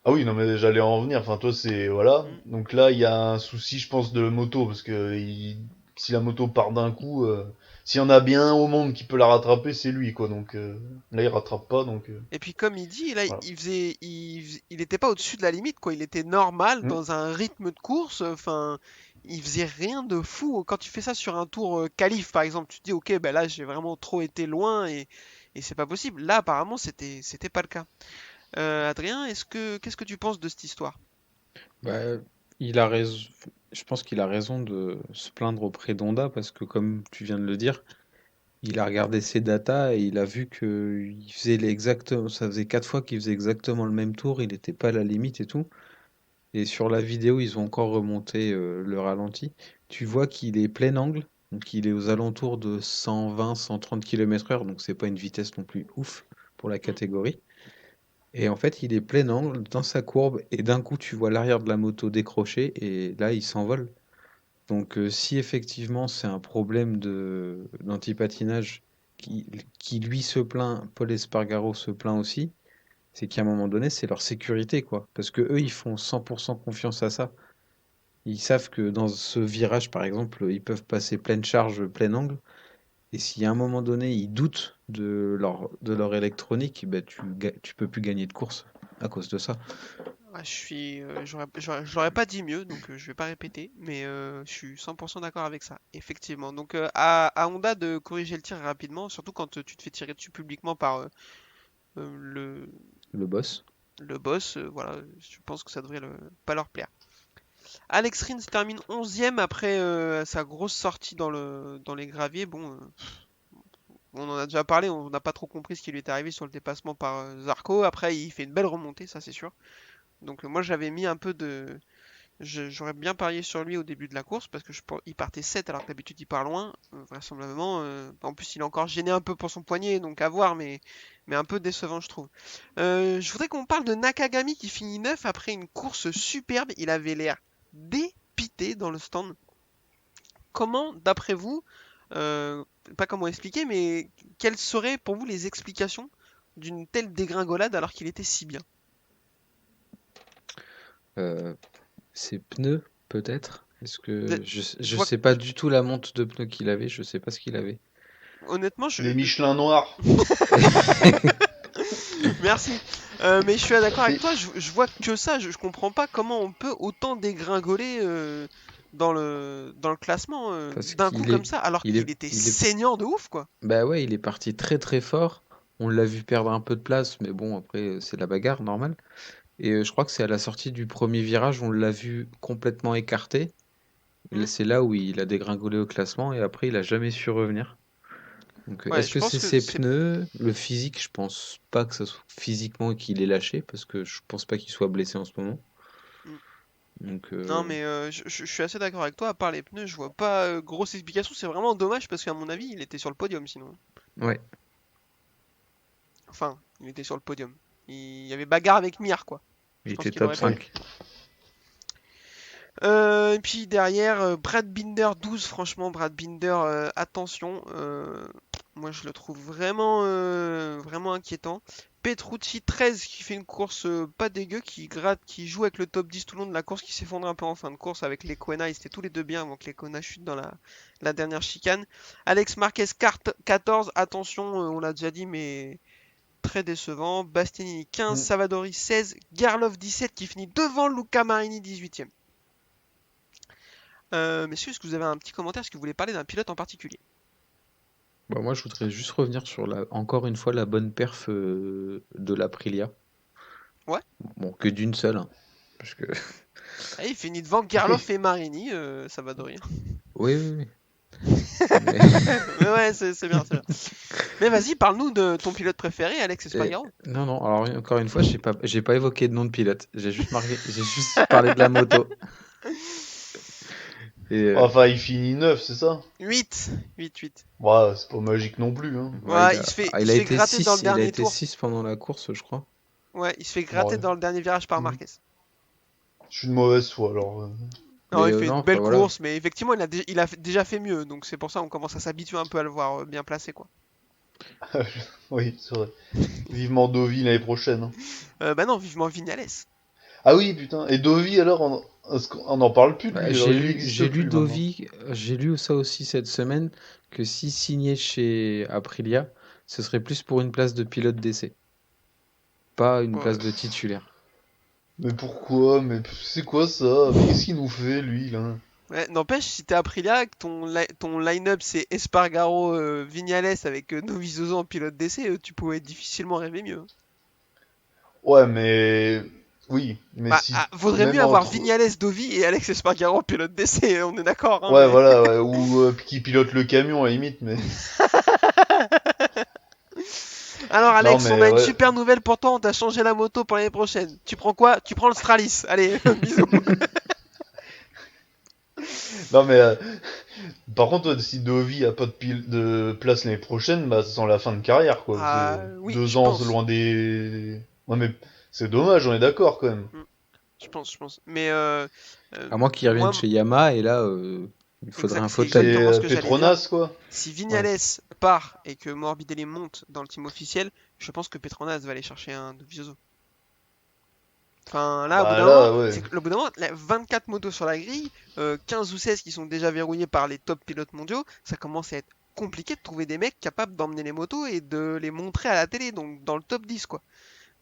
Ah oui, non, mais j'allais en venir. Enfin, toi, voilà. Mm. Donc là, il y a un souci, je pense, de moto, parce que si la moto part d'un coup, s'il y en a bien un au monde qui peut la rattraper, c'est lui, quoi. Donc là, il rattrape pas, donc Et puis comme il dit, là, voilà. il était pas au-dessus de la limite, quoi. Il était normal Hmm. dans un rythme de course. Enfin, il faisait rien de fou. Quand tu fais ça sur un tour qualif, par exemple, tu te dis, ok, ben là, j'ai vraiment trop été loin et c'est pas possible. Là, apparemment, c'était pas le cas. Adrien, qu'est-ce que tu penses de cette histoire? Bah, il a raison, je pense qu'il a raison de se plaindre auprès d'Honda parce que comme tu viens de le dire, il a regardé ses datas et il a vu que ça faisait 4 fois qu'il faisait exactement le même tour, il n'était pas à la limite et tout. Et sur la vidéo, ils ont encore remonté le ralenti. Tu vois qu'il est plein angle, donc il est aux alentours de 120, 130 km/h, donc c'est pas une vitesse non plus ouf pour la Mm. catégorie. Et en fait, il est plein angle dans sa courbe, et d'un coup, tu vois l'arrière de la moto décrocher, et là, il s'envole. Donc, si effectivement c'est un problème d'antipatinage qui, qui lui se plaint, Paul Espargaro se plaint aussi, c'est qu'à un moment donné, c'est leur sécurité, quoi. Parce que eux, ils font 100% confiance à ça. Ils savent que dans ce virage, par exemple, ils peuvent passer pleine charge, plein angle. Et si à un moment donné, ils doutent de leur électronique, ben tu peux plus gagner de course à cause de ça. Ouais, j'aurais pas dit mieux, donc je vais pas répéter, mais je suis 100% d'accord avec ça, effectivement. Donc à Honda de corriger le tir rapidement, surtout quand tu te fais tirer dessus publiquement par euh, le, Le boss. le boss, voilà, je pense que ça devrait pas leur plaire. Alex Rins termine 11e après sa grosse sortie dans les graviers. Bon, on en a déjà parlé, on n'a pas trop compris ce qui lui est arrivé sur le dépassement par Zarco. Après, il fait une belle remontée, ça c'est sûr. Donc moi j'avais mis un peu de... J'aurais bien parié sur lui au début de la course parce que il partait 7 alors que d'habitude il part loin, vraisemblablement. En plus il est encore gêné un peu pour son poignet, donc à voir, mais un peu décevant je trouve. Je voudrais qu'on parle de Nakagami qui finit 9 après une course superbe. Il avait l'air dépité dans le stand. Comment, d'après vous, euh, pas comment expliquer, mais quelles seraient pour vous les explications d'une telle dégringolade alors qu'il était si bien? Euh, Ses pneus, peut-être. Est-ce De- que Je je vois, sais pas du tout la monte de pneus qu'il avait, je sais pas ce qu'il avait. honnêtement, Les Michelin noirs. merci. Mais je suis d'accord avec Et- toi, je vois que ça, je comprends pas comment on peut autant dégringoler dans le classement Parce d'un coup qu'il comme est, ça, alors il est, qu'il était il est, saignant de ouf, quoi. bah ouais, il est parti très très fort. On l'a vu perdre un peu de place, mais bon, après, c'est la bagarre, normale. Et je crois que c'est à la sortie du premier virage, on l'a vu complètement écarté. Et Hmm. c'est là où il a dégringolé au classement et après il a jamais su revenir. Donc Ouais, est-ce je que pense c'est que ses c'est... pneus, le physique? Je pense pas que ça soit physiquement qu'il ait lâché parce que je pense pas qu'il soit blessé en ce moment. Hmm. Donc Non, mais je suis assez d'accord avec toi, à part les pneus, je vois pas grosse explication, c'est vraiment dommage parce qu'à mon avis, il était sur le podium sinon. ouais, Enfin, il était sur le podium. Il y avait bagarre avec Mir, quoi. il Je pense était qu'il top aurait pu. 5. Et puis derrière, Brad Binder 12, franchement, Brad Binder, attention, moi je le trouve vraiment inquiétant. Petrucci 13 qui fait une course pas dégueu, qui gratte, qui joue avec le top 10 tout le long de la course, qui s'effondre un peu en fin de course avec Lecuona, ils étaient tous les deux bien avant que Lecuona chute dans la dernière chicane. Alex Marquez 14, attention, on l'a déjà dit, mais très décevant. Bastianini 15, Mm. Savadori 16, Garlov 17 qui finit devant Luca Marini 18ème. Messieurs, est-ce que vous avez un petit commentaire? Est-ce que vous voulez parler d'un pilote en particulier? Bah, moi je voudrais juste revenir sur encore une fois la bonne perf de l'Aprilia. Ouais. Bon, que d'une seule, hein, parce que Ah, il finit devant Gerloff et Marini, ça va de rien. oui, oui, oui. Mais Mais ouais, c'est bien, c'est bien. Mais vas-y, parle-nous de ton pilote préféré, Alex Et- Espargaro. non, non, alors encore une fois, j'ai pas évoqué de nom de pilote. J'ai juste parlé de la moto. Et Enfin, il finit 9, c'est ça? 8, 8, 8. Ouais, c'est pas magique non plus, hein. ouais, Ouais, il il se a fait été gratter dans le 6, il a dernier été tour. 6 pendant la course, je crois. Ouais, il se fait gratter Ouais. dans le dernier virage par Mm. Marquez. Je suis de mauvaise foi, alors. Non, Mais il fait non, une enfin belle voilà. course, mais effectivement, il a déjà fait mieux, donc c'est pour ça qu'on commence à s'habituer un peu à le voir bien placé, quoi. Oui, c'est vrai. Vivement Dovi l'année prochaine, hein. Bah non, vivement Vignales. Ah oui, putain. Et Dovi, alors, on en parle plus de Bah, lui, alors il n'existe j'ai lu plus maintenant. Dovi, j'ai lu ça aussi cette semaine, que s'il signait chez Aprilia, ce serait plus pour une place de pilote d'essai, pas une Ouais. place de titulaire. Mais pourquoi? Mais c'est quoi ça? Mais qu'est-ce qu'il nous fait, lui, là? Ouais, n'empêche, si t'es Aprilia, que ton line-up c'est Espargaro, Vignales avec Dovizioso en pilote d'essai, tu pouvais difficilement rêver mieux. Ouais, mais... Oui, mais Bah, si... ah, vaudrait Même mieux avoir entre... Vignales, Dovi et Alex Espargaro en pilote d'essai, on est d'accord, hein, Ouais, mais... voilà, ouais, ou qui pilote le camion, à la limite, mais... Alors Non, Alex, on mais a une ouais. super nouvelle pour toi, on t'a changé la moto pour l'année prochaine. Tu prends quoi? Tu prends le Stralis. Allez, bisous. Non, mais par contre, si Dovi a pas de place l'année prochaine, bah, ça sent la fin de carrière, quoi. Ah C'est oui, je 2 ans pense. loin des. Ouais, mais c'est dommage, on est d'accord quand même. Mm, je pense. Mais À moins qu'il revienne moi, chez Yamaha, et là, il faudrait exact, un c'est fauteuil. exactement ce que j'allais dire. Petronas, quoi. Si Ouais. Vignales part et que Morbidelli monte dans le team officiel, je pense que Petronas va aller chercher un Dovizioso. Enfin, là, au bout Bah d'un moment, là, ouais. c'est que, au bout d'un moment, là, 24 motos sur la grille, 15 ou 16 qui sont déjà verrouillés par les top pilotes mondiaux, ça commence à être compliqué de trouver des mecs capables d'emmener les motos et de les montrer à la télé, donc dans le top 10, quoi.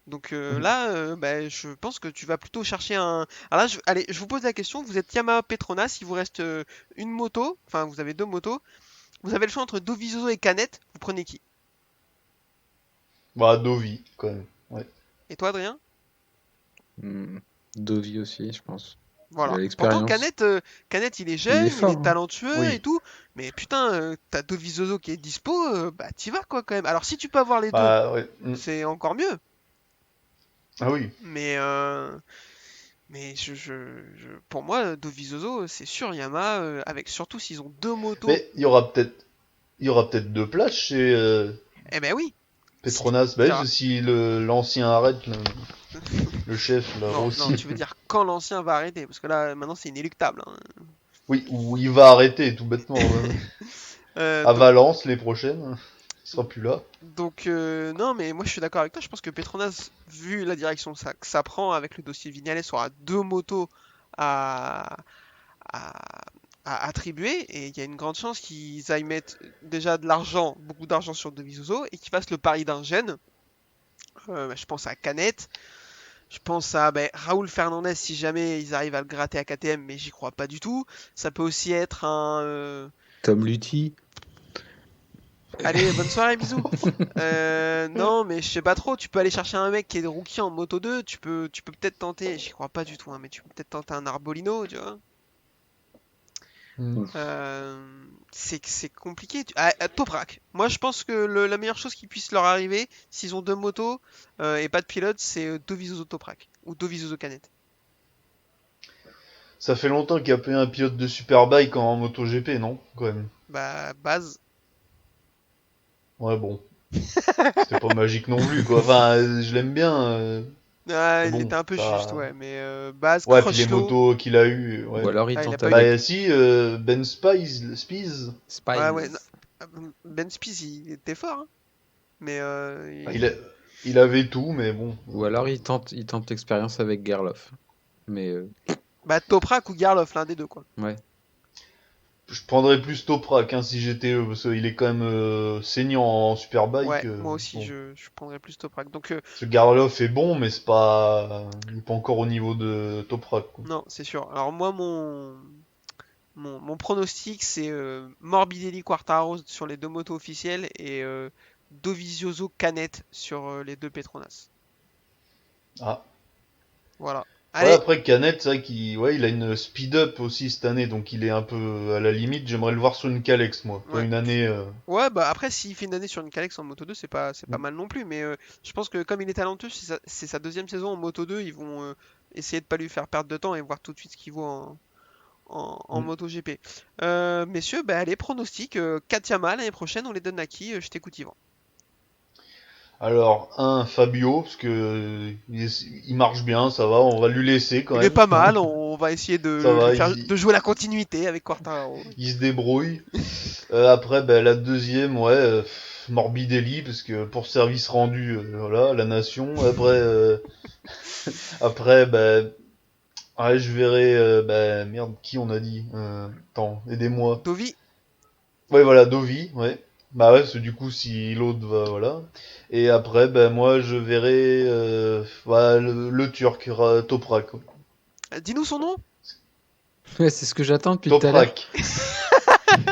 Donc Mm. là, bah, je pense que tu vas plutôt chercher un. Alors là, allez, je vous pose la question, vous êtes Yamaha Petronas, il vous reste une moto, enfin vous avez deux motos, vous avez le choix entre Dovizioso et Canet, vous prenez qui? Bah, Dovi, quand même. Ouais. Et toi, Adrien? Hmm. Dovi aussi, je pense. Il Voilà. a Pourtant, l'expérience. Canet, il est Il est jeune, il fort, est hein. talentueux et Oui. tout. Mais putain, t'as Dovizioso qui est dispo, bah t'y vas quoi quand même. Alors si tu peux avoir les deux, Bah, ouais. c'est encore mieux. Ah oui. Mais pour moi, Dovizioso, c'est sûr, Yamaha, avec surtout s'ils ont deux motos. Mais il y aura peut-être 2 places chez Eh ben oui. Si, Petronas. il Bah, y aura- si l'ancien arrête, le chef, là, Non, non, Rossi. tu veux dire quand l'ancien va arrêter, parce que là, maintenant, c'est inéluctable, hein. Oui, ou il va arrêter, tout bêtement. Euh, À do- Valence, les prochaines. Il sera plus là. Donc, non, mais moi je suis d'accord avec toi. Je pense que Petronas, vu la direction que ça prend avec le dossier Vignales, aura deux motos à, à, à attribuer. Et il y a une grande chance qu'ils aillent mettre déjà de l'argent, beaucoup d'argent sur Dovizioso et qu'ils fassent le pari d'un jeune. Je pense à Canet. Je pense à ben, Raoul Fernandez si jamais ils arrivent à le gratter à KTM, mais j'y crois pas du tout. Ça peut aussi être un. Tom Luthi. Allez, bonne soirée, bisous. Non, mais je sais pas trop. Tu peux aller chercher un mec qui est rookie en Moto 2. Tu peux peut-être tenter. J'y crois pas du tout, hein, mais tu peux peut-être tenter un Arbolino, tu vois. Mm. C'est compliqué. Toprak. Moi, je pense que la meilleure chose qui puisse leur arriver, s'ils ont deux motos et pas de pilote, c'est Dovizioso Toprak ou Dovizioso Canet. Ça fait longtemps qu'il y a pas eu un pilote de Superbike en MotoGP, non? Quand même. Bah, base. Ouais, bon. C'était pas magique non plus, quoi. Enfin, je l'aime bien. Ah, Mais il bon, était un peu juste, ça. ouais. Mais base, Ouais, puis les Crutchlow. motos qu'il a eu, Ou ouais. alors il Ah, il a tente pas eu. avec Bah, si, Ben Spies. Ouais, ouais. Non. Spies. Ben Spies, il était fort, hein. Mais Ah, il avait tout, mais bon. Ou alors il tente l'expérience avec Gerloff. Mais bah, Toprak ou Garloff, l'un des deux, quoi. ouais. Je prendrais plus Toprak hein, si j'étais eux, parce qu'il est quand même saignant en Superbike. Ouais, moi aussi, Bon. je prendrais plus Toprak. Donc, Ce Garloff est bon, mais c'est pas. Il est pas encore au niveau de Toprak, quoi. non, c'est sûr. Alors, moi, mon pronostic, c'est Morbidelli Quartaro sur les deux motos officielles et Dovizioso Canet sur les deux Petronas. Ah. Voilà. Ouais, Allez, après Canet, c'est vrai qu'il a une speed-up aussi cette année, donc il est un peu à la limite. J'aimerais le voir sur une Calex, moi. Pas ouais. une année. Ouais, bah après, s'il fait une année sur une Calex en Moto 2, c'est pas mal non plus. Mais je pense que comme il est talentueux, c'est sa deuxième saison en Moto 2, ils vont essayer de pas lui faire perdre de temps et voir tout de suite ce qu'il vaut en Mm. MotoGP. Messieurs, bah allez, pronostic. Katiama l'année prochaine, on les donne à qui? Je t'écoute, Yvan. Alors, Fabio, parce que il marche bien, ça va, on va lui laisser quand Il est même. pas mal, on va essayer Ça de lui va, faire de jouer la continuité avec Quartararo. il se débrouille. Après, ben, la deuxième, ouais, Morbidelli, parce que pour service rendu, voilà, la nation. Après, ben, ouais, je verrai, ben, merde, qui on a dit attends, aidez-moi. Dovi, Ouais, voilà, Dovi, ouais. Bah ouais, parce que du coup, si l'autre va, voilà. Et après, ben, moi, je verrai, voilà, le Turc, Toprak. dis-nous son nom. Ouais, c'est ce que j'attends depuis tout à l'heure. Toprak.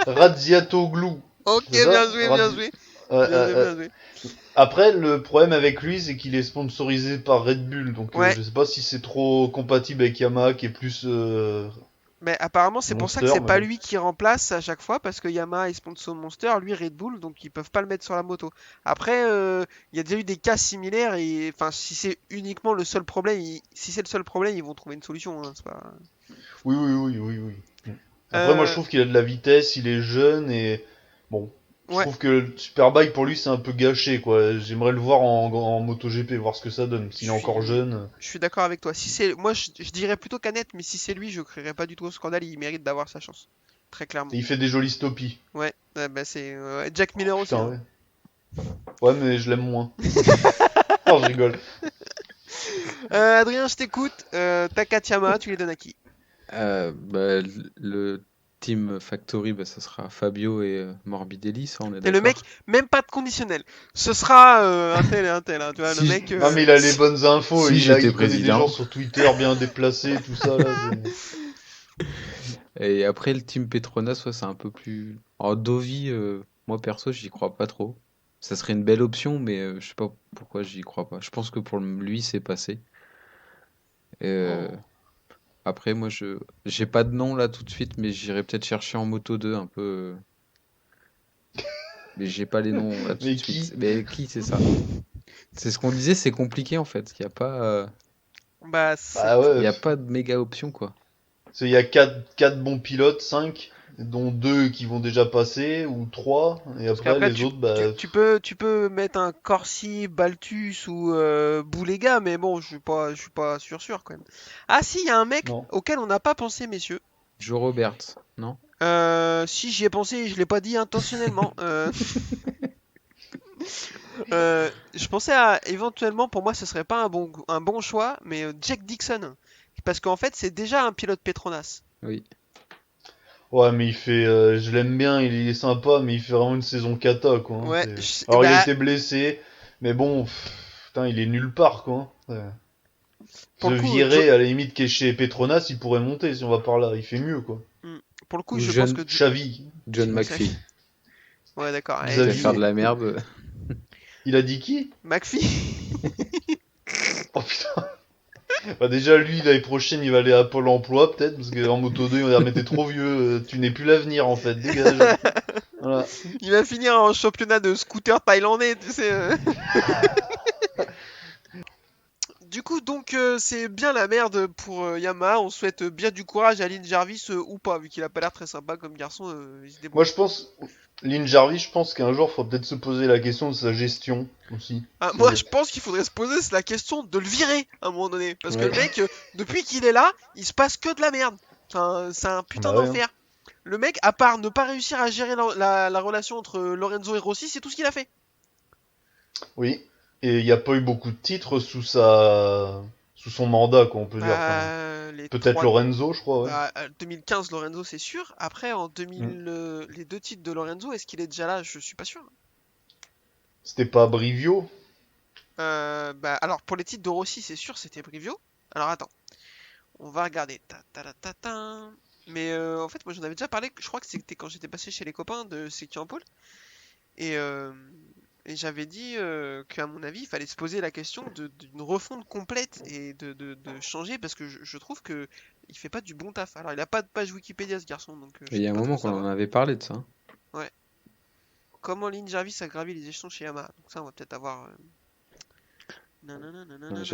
Radziatoglu. Ok, C'est ça bien joué, bien Radzi- joué. Ouais, Bien joué, bien joué. Après, le problème avec lui, c'est qu'il est sponsorisé par Red Bull, donc Ouais, je sais pas si c'est trop compatible avec Yamaha, qui est plus Mais apparemment, c'est pour ça que Monster, c'est mais pas bon. lui qui remplace à chaque fois parce que Yamaha est sponsor Monster, lui Red Bull, donc ils peuvent pas le mettre sur la moto. Après, il y a déjà eu des cas similaires et enfin, si c'est uniquement le seul problème, si c'est le seul problème, ils vont trouver une solution. Hein, c'est pas... Oui. Après, moi, je Euh, trouve qu'il a de la vitesse, il est jeune et bon, je ouais, trouve que le Superbike pour lui c'est un peu gâché quoi. J'aimerais le voir en MotoGP, voir ce que ça donne. je S'il est encore suis, jeune. je suis d'accord avec toi. Si c'est, moi, je dirais plutôt Canet, mais si c'est lui, je crierais pas du tout au scandale. Il mérite d'avoir sa chance, très clairement. Et il fait des jolies stoppies. Ouais, bah c'est Jack Miller aussi. Putain, Hein. ouais. Ouais, mais je l'aime moins. Non, je rigole. Adrien, je t'écoute. T'as 4 Yamaha, tu les donnes à qui? Bah, le Team Factory, bah, ça sera Fabio et Morbidelli, ça on est T'es le mec, d'accord. même pas de conditionnel. Ce sera un tel et un tel. Hein, tu vois, le Si, mec. Non, mais il a les bonnes infos. si j'étais Il connaît des gens président. sur Twitter bien déplacés, tout ça là. Et après, le Team Petronas, ouais, c'est un peu plus. Alors, Dovi, moi perso, j'y crois pas trop. Ça serait une belle option, mais je sais pas pourquoi j'y crois pas. Je pense que pour lui, c'est passé. Euh, Oh. Après, moi, j'ai pas de nom là tout de suite, mais j'irai peut-être chercher en Moto 2 un peu. Mais j'ai pas les noms là tout de Mais suite. qui? Mais qui, c'est ça? C'est ce qu'on disait, c'est compliqué en fait. Bah, Bah Il ouais. y a pas de méga option quoi. Il y a quatre bons pilotes, 5, dont 2 qui vont déjà passer, ou 3, et parce après qu'après, les autres, bah. tu peux mettre un Corsi, Baltus ou Boulega, mais bon, je suis pas sûr quand même. Ah, si, il y a un mec Non. auquel on n'a pas pensé, messieurs. Joe Roberts, non? Si j'y ai pensé, je l'ai pas dit intentionnellement. Je pensais à éventuellement, pour moi, ce serait pas un bon choix, mais Jack Dixon, parce qu'en fait, c'est déjà un pilote Petronas. Oui. Ouais, mais il fait. Je l'aime bien, il est sympa, mais il fait vraiment une saison cata, quoi. Hein, Ouais, Alors il a bah, été blessé, mais bon, putain, il est nulle part, quoi. Hein. Ouais. pour Se le coup, virer, à la limite, qui est chez Petronas, il pourrait monter si on va par là. Il fait mieux, quoi. Hmm. Pour le coup, Ou je pense que Xavi. John McPhee. Ouais, d'accord. Quitte à faire de Xavier. la merde. Il a dit qui? McPhee. Oh putain. Bah déjà, lui, l'année prochaine, il va aller à Pôle emploi, peut-être, parce qu'en Moto 2, il va dire, mais t'es trop vieux, tu n'es plus l'avenir, en fait, dégage. Voilà. Il va finir en championnat de scooter thaïlandais, tu sais. Du coup, donc, c'est bien la merde pour Yamaha. On souhaite bien du courage à Lynn Jarvis ou pas, vu qu'il a pas l'air très sympa comme garçon. Il se Moi, débrouille. je pense, Lynn Jarvis, je pense qu'un jour, il faudra peut-être se poser la question de sa gestion, aussi. Ah, moi, C'est- je pense qu'il faudrait se poser la question de le virer à un moment donné. Parce que Ouais. le mec, depuis qu'il est là, il se passe que de la merde. Enfin, c'est un putain Bah ouais, hein. d'enfer. Le mec, à part ne pas réussir à gérer la relation entre Lorenzo et Rossi, c'est tout ce qu'il a fait. Oui. Et il n'y a pas eu beaucoup de titres sous son mandat, quoi, on peut dire. Enfin, Bah, les peut-être trois. Lorenzo, je crois, ouais. Bah, 2015, Lorenzo, c'est sûr. Après, en Mm. 2000, les deux titres de Lorenzo, est-ce qu'il est déjà là? Je suis pas sûr. C'était pas Brivio? Bah, alors, pour les titres de Rossi, c'est sûr, c'était Brivio. Alors, attends. On va regarder. Ta, ta, ta, ta, ta. Mais en fait, moi j'en avais déjà parlé. Je crois que c'était quand j'étais passé chez les copains de Sécu en Pôle. Et, euh, et j'avais dit qu'à mon avis, il fallait se poser la question d'une refonte complète et de changer parce que je trouve que il fait pas du bon taf. Alors, il a pas de page Wikipédia ce garçon, donc Et je il y sais a un pas trop moment qu'on en savoir. avait parlé de ça. Hein. Ouais. Comment Lynn Jarvis a gravi les échelons chez Yamaha. Donc, ça, on va peut-être avoir. Nanana, nanana, nanana.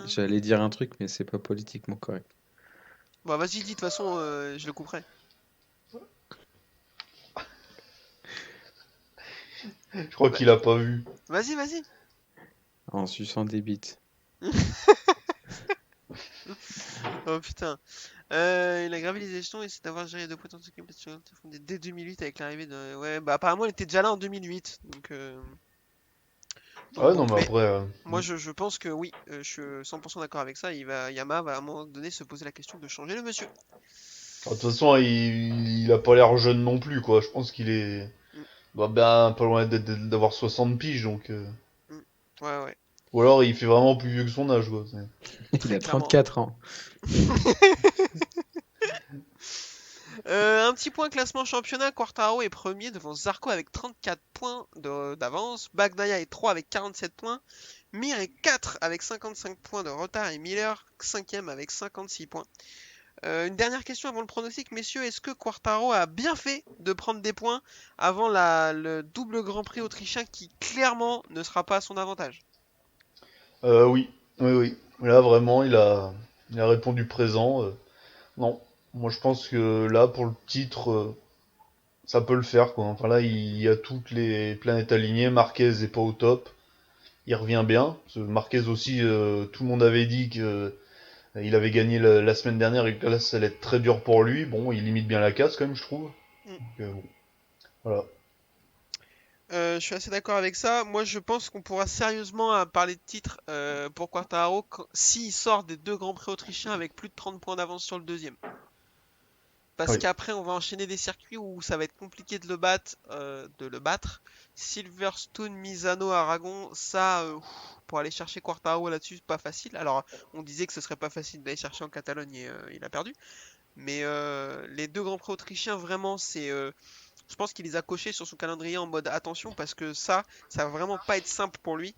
J'allais dire un truc, mais c'est pas politiquement correct. Bon, vas-y, dis, de toute façon, je le couperai. Je crois Bah, qu'il a pas vu. vas-y, vas-y. En suçant des bites. Oh putain. Il a gravi les échelons et c'est d'avoir géré deux potentiels compétitions dès 2008 avec l'arrivée de. Ouais, bah apparemment il était déjà là en 2008. Donc Ouais, bon. non, mais Mais après. moi je pense que oui, je suis 100% d'accord avec ça. Yamaha va à un moment donné se poser la question de changer le monsieur. De toute façon, il a pas l'air jeune non plus, quoi. Je pense qu'il est. Mm, Bah, ben, pas loin d'avoir 60 piges, donc. mm. Ouais, ouais, Ou alors, il fait vraiment plus vieux que son âge, quoi. Il très a clairement. 34 ans. Un petit point classement championnat, Quartaro est premier devant Zarco avec 34 points d'avance, Bagnaia est 3 avec 47 points, Mir est 4 avec 55 points de retard et Miller 5ème avec 56 points. Une dernière question avant le pronostic, messieurs, est-ce que Quartaro a bien fait de prendre des points avant le double Grand Prix autrichien qui clairement ne sera pas à son avantage? Oui, oui, oui. Là, vraiment, il a répondu présent. Non, moi je pense que là, pour le titre, ça peut le faire, quoi. Enfin là, il y a toutes les planètes alignées. Marquez est pas au top. Il revient bien. Marquez aussi, tout le monde avait dit que il avait gagné la semaine dernière et que là, ça allait être très dur pour lui. Bon, il limite bien la casse quand même, je trouve. Mm. Donc, bon, voilà. Je suis assez d'accord avec ça. Moi, je pense qu'on pourra sérieusement parler de titre pour Quartararo s'il sort des deux Grands Prix autrichiens avec plus de 30 points d'avance sur le deuxième. Parce Oui. qu'après, on va enchaîner des circuits où ça va être compliqué de le battre. Silverstone, Misano, Aragon, ça, pour aller chercher Quartararo là-dessus, c'est pas facile. Alors, on disait que ce serait pas facile d'aller chercher en Catalogne et il a perdu. Mais les deux Grands Prix autrichiens, vraiment, je pense qu'il les a cochés sur son calendrier en mode attention parce que ça va vraiment pas être simple pour lui.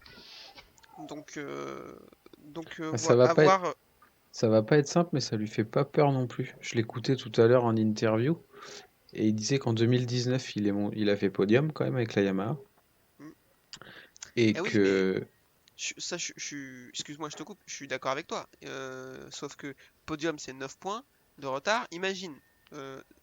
Donc, Ça va à pas être, voir. ça va pas être simple, mais ça lui fait pas peur non plus. Je l'écoutais tout à l'heure en interview et il disait qu'en 2019, il a fait podium quand même avec la Yamaha Hmm. et Eh oui, mais que excuse-moi, je te coupe, je suis d'accord avec toi. Sauf que podium, c'est 9 points de retard. Imagine,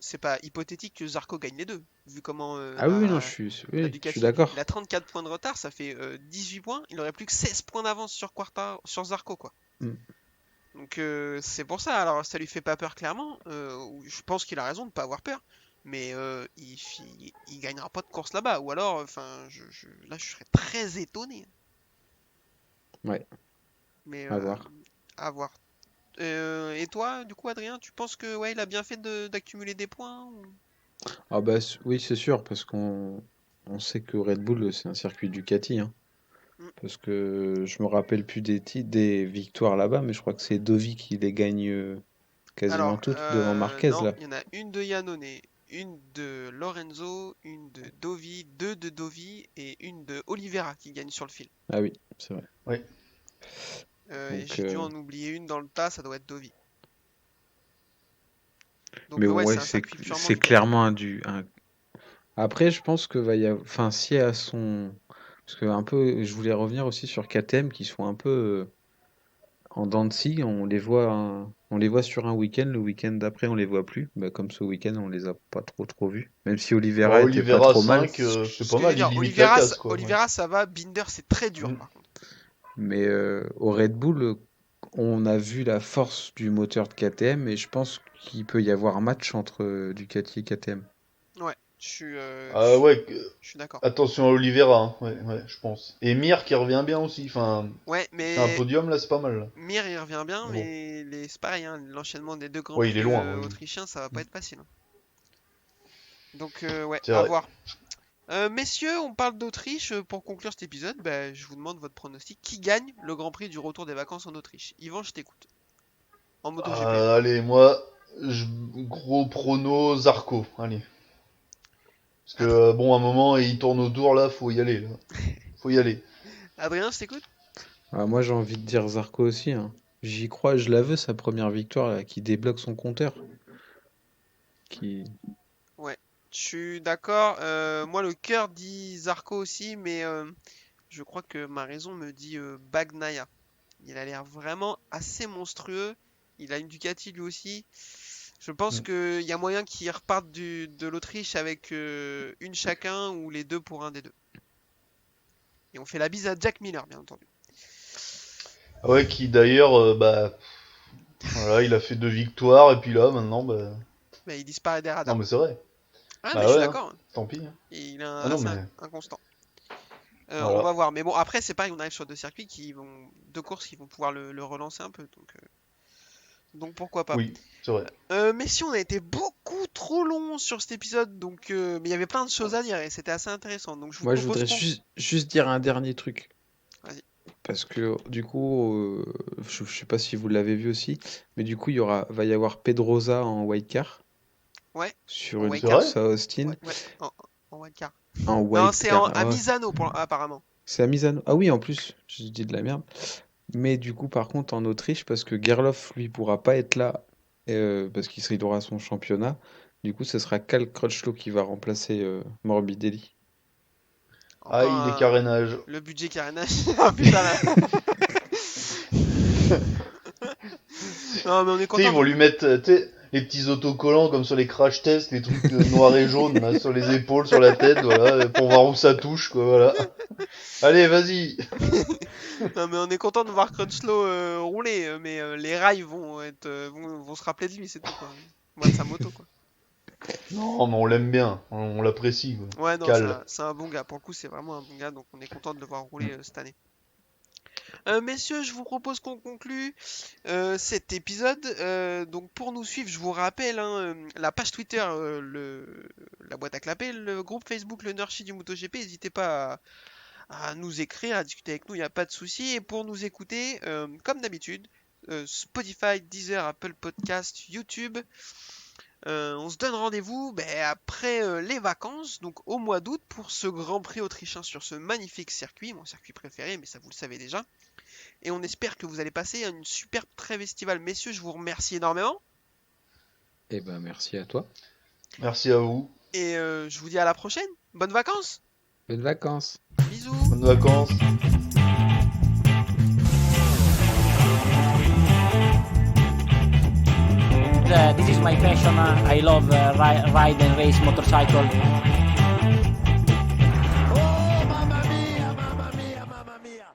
c'est pas hypothétique que Zarco gagne les deux, vu comment ah oui, oui, non, la je suis Ducati. Il d'accord. a 34 points de retard, ça fait 18 points. Il aurait plus que 16 points d'avance sur Zarco, quoi. Mm. Donc c'est pour ça. Alors ça lui fait pas peur, clairement. Je pense qu'il a raison de pas avoir peur. Mais il gagnera pas de course là-bas. Ou alors, enfin, là, je serais très étonné. Ouais, Mais à voir. à voir. Et toi, du coup, Adrien, tu penses que ouais, il a bien fait d'accumuler des points Ah bah oui, c'est sûr, parce qu'on sait que Red Bull, c'est un circuit Ducati, hein. Hmm. Parce que je me rappelle plus des titres, des victoires là-bas, mais je crois que c'est Dovi qui les gagne quasiment Alors, toutes devant Marquez non, là. il y en a une de Iannone, une de Lorenzo, une de Dovi, deux de Dovi et une de Oliveira qui gagne sur le fil. Ah oui, c'est vrai. Oui. Et Donc, j'ai dû en oublier une dans le tas, ça doit être Dovi. mais Donc bon, ouais, ouais, c'est un circuit purement c'est Ducati. clairement Après, je pense que va y avoir, enfin, si à son, parce que un peu, je voulais revenir aussi sur KTM qui sont un peu en dents de scie. On les voit sur un week-end, le week-end d'après on les voit plus. Bah, comme ce week-end, on les a pas trop vus. Même si Bah, Oliveira était pas Oliveira trop mal. 5, c'est Ce pas que j'allais mal, il dire, limite la casse, quoi. Ouais. Oliveira, ça va, Binder, c'est très dur Mm. par contre. Mais au Red Bull, on a vu la force du moteur de KTM et je pense qu'il peut y avoir un match entre Ducati et KTM. Ouais, je suis, Ah ouais, je suis d'accord. attention à Oliveira, hein. Ouais, ouais, je pense. Et Mir qui revient bien aussi, enfin, Ouais, il fait un mais podium là, c'est pas mal. Là. Mir il revient bien, Mais bon, mais c'est pareil, hein, l'enchaînement des deux grands ouais, il est prix loin, oui. autrichiens, ça va pas Mm. être facile, hein. Donc ouais, C'est à vrai. voir. Messieurs, on parle d'Autriche. Pour conclure cet épisode, bah, je vous demande votre pronostic. Qui gagne le Grand Prix du retour des vacances en Autriche? Yvan, je t'écoute. En MotoGP, hein. Allez, moi, gros prono Zarco, allez. Parce que Ad- bon, à un moment, il tourne autour là, faut y aller. Là. Faut y aller. Adrien, je t'écoute? Ah, moi j'ai envie de dire Zarco aussi, hein. J'y crois, je la veux sa première victoire là, qui débloque son compteur. Qui... Ouais, je suis d'accord. Moi, le cœur dit Zarco aussi, mais je crois que ma raison me dit Bagnaia. Il a l'air vraiment assez monstrueux. Il a une Ducati lui aussi. Je pense Mm. qu'il y a moyen qu'ils repartent de l'Autriche avec une chacun ou les deux pour un des deux. Et on fait la bise à Jack Miller, bien entendu. Ah ouais, qui d'ailleurs, voilà, il a fait 2 victoires, et puis là, maintenant, Mais il disparaît des non radars. mais c'est vrai. Ah, mais Bah je suis ouais, hein. d'accord, hein. Tant pis. Hein. Et il est Ah non, assez mais inconstant. On voilà. va voir. Mais bon, après, c'est pareil, on arrive sur deux courses qui vont pouvoir le relancer un peu. Donc pourquoi pas. Oui, c'est vrai. Mais si on a été beaucoup trop long sur cet épisode, mais il y avait plein de choses à dire et c'était assez intéressant. Donc je vous Moi je propose voudrais qu'on. juste dire un dernier truc. Vas-y. Parce que du coup, je sais pas si vous l'avez vu aussi, mais du coup va y avoir Pedrosa en wildcard Ouais, sur en une C'est wildcard. vrai? course à Austin. Ouais, ouais, en wildcard. En Non, c'est wildcard, à ouais. Misano apparemment. C'est à Misano. Ah oui, en plus, je dis de la merde. Mais du coup, par contre, en Autriche, parce que Gerloff, lui, pourra pas être là parce qu'il aura son championnat. Du coup, ce sera Cal Crutchlow qui va remplacer Morbidelli. Ah, Encore il est carénage. le budget carénage. Ah, putain, là. Non, mais on est Tu sais, ils content. vont lui mettre tu sais, les petits autocollants comme sur les crash tests, les trucs noirs et jaunes là, sur les épaules, sur la tête, voilà, pour voir où ça touche, quoi, voilà. Allez, vas-y. Non, mais on est content de voir Crutchlow rouler, mais les rails vont se rappeler de lui, c'est tout, quoi. Moi, de sa moto, quoi. Non, mais on l'aime bien, on l'apprécie, quoi. Ouais, non, Cal. c'est un bon gars. Pour le coup, c'est vraiment un bon gars, donc on est content de le voir rouler cette année. Messieurs, je vous propose qu'on conclue cet épisode. Donc pour nous suivre, je vous rappelle hein, la page Twitter, la boîte à clapper, le groupe Facebook, le Nurchi du MotoGP. N'hésitez pas à nous écrire, à discuter avec nous, il n'y a pas de souci. Et pour nous écouter, comme d'habitude, Spotify, Deezer, Apple Podcast, YouTube. On se donne rendez-vous après les vacances, donc au mois d'août, pour ce Grand Prix autrichien sur ce magnifique circuit, mon circuit préféré, mais ça vous le savez déjà. Et on espère que vous allez passer une superbe trêve estivale. Messieurs, je vous remercie énormément. Eh ben, merci à toi. Merci à vous. Et je vous dis à la prochaine. Bonnes vacances. Bonnes vacances. Bisous. Bonnes vacances. This is my passion. I love ride and race motorcycle. Oh, mamma mia, mamma mia, mamma mia.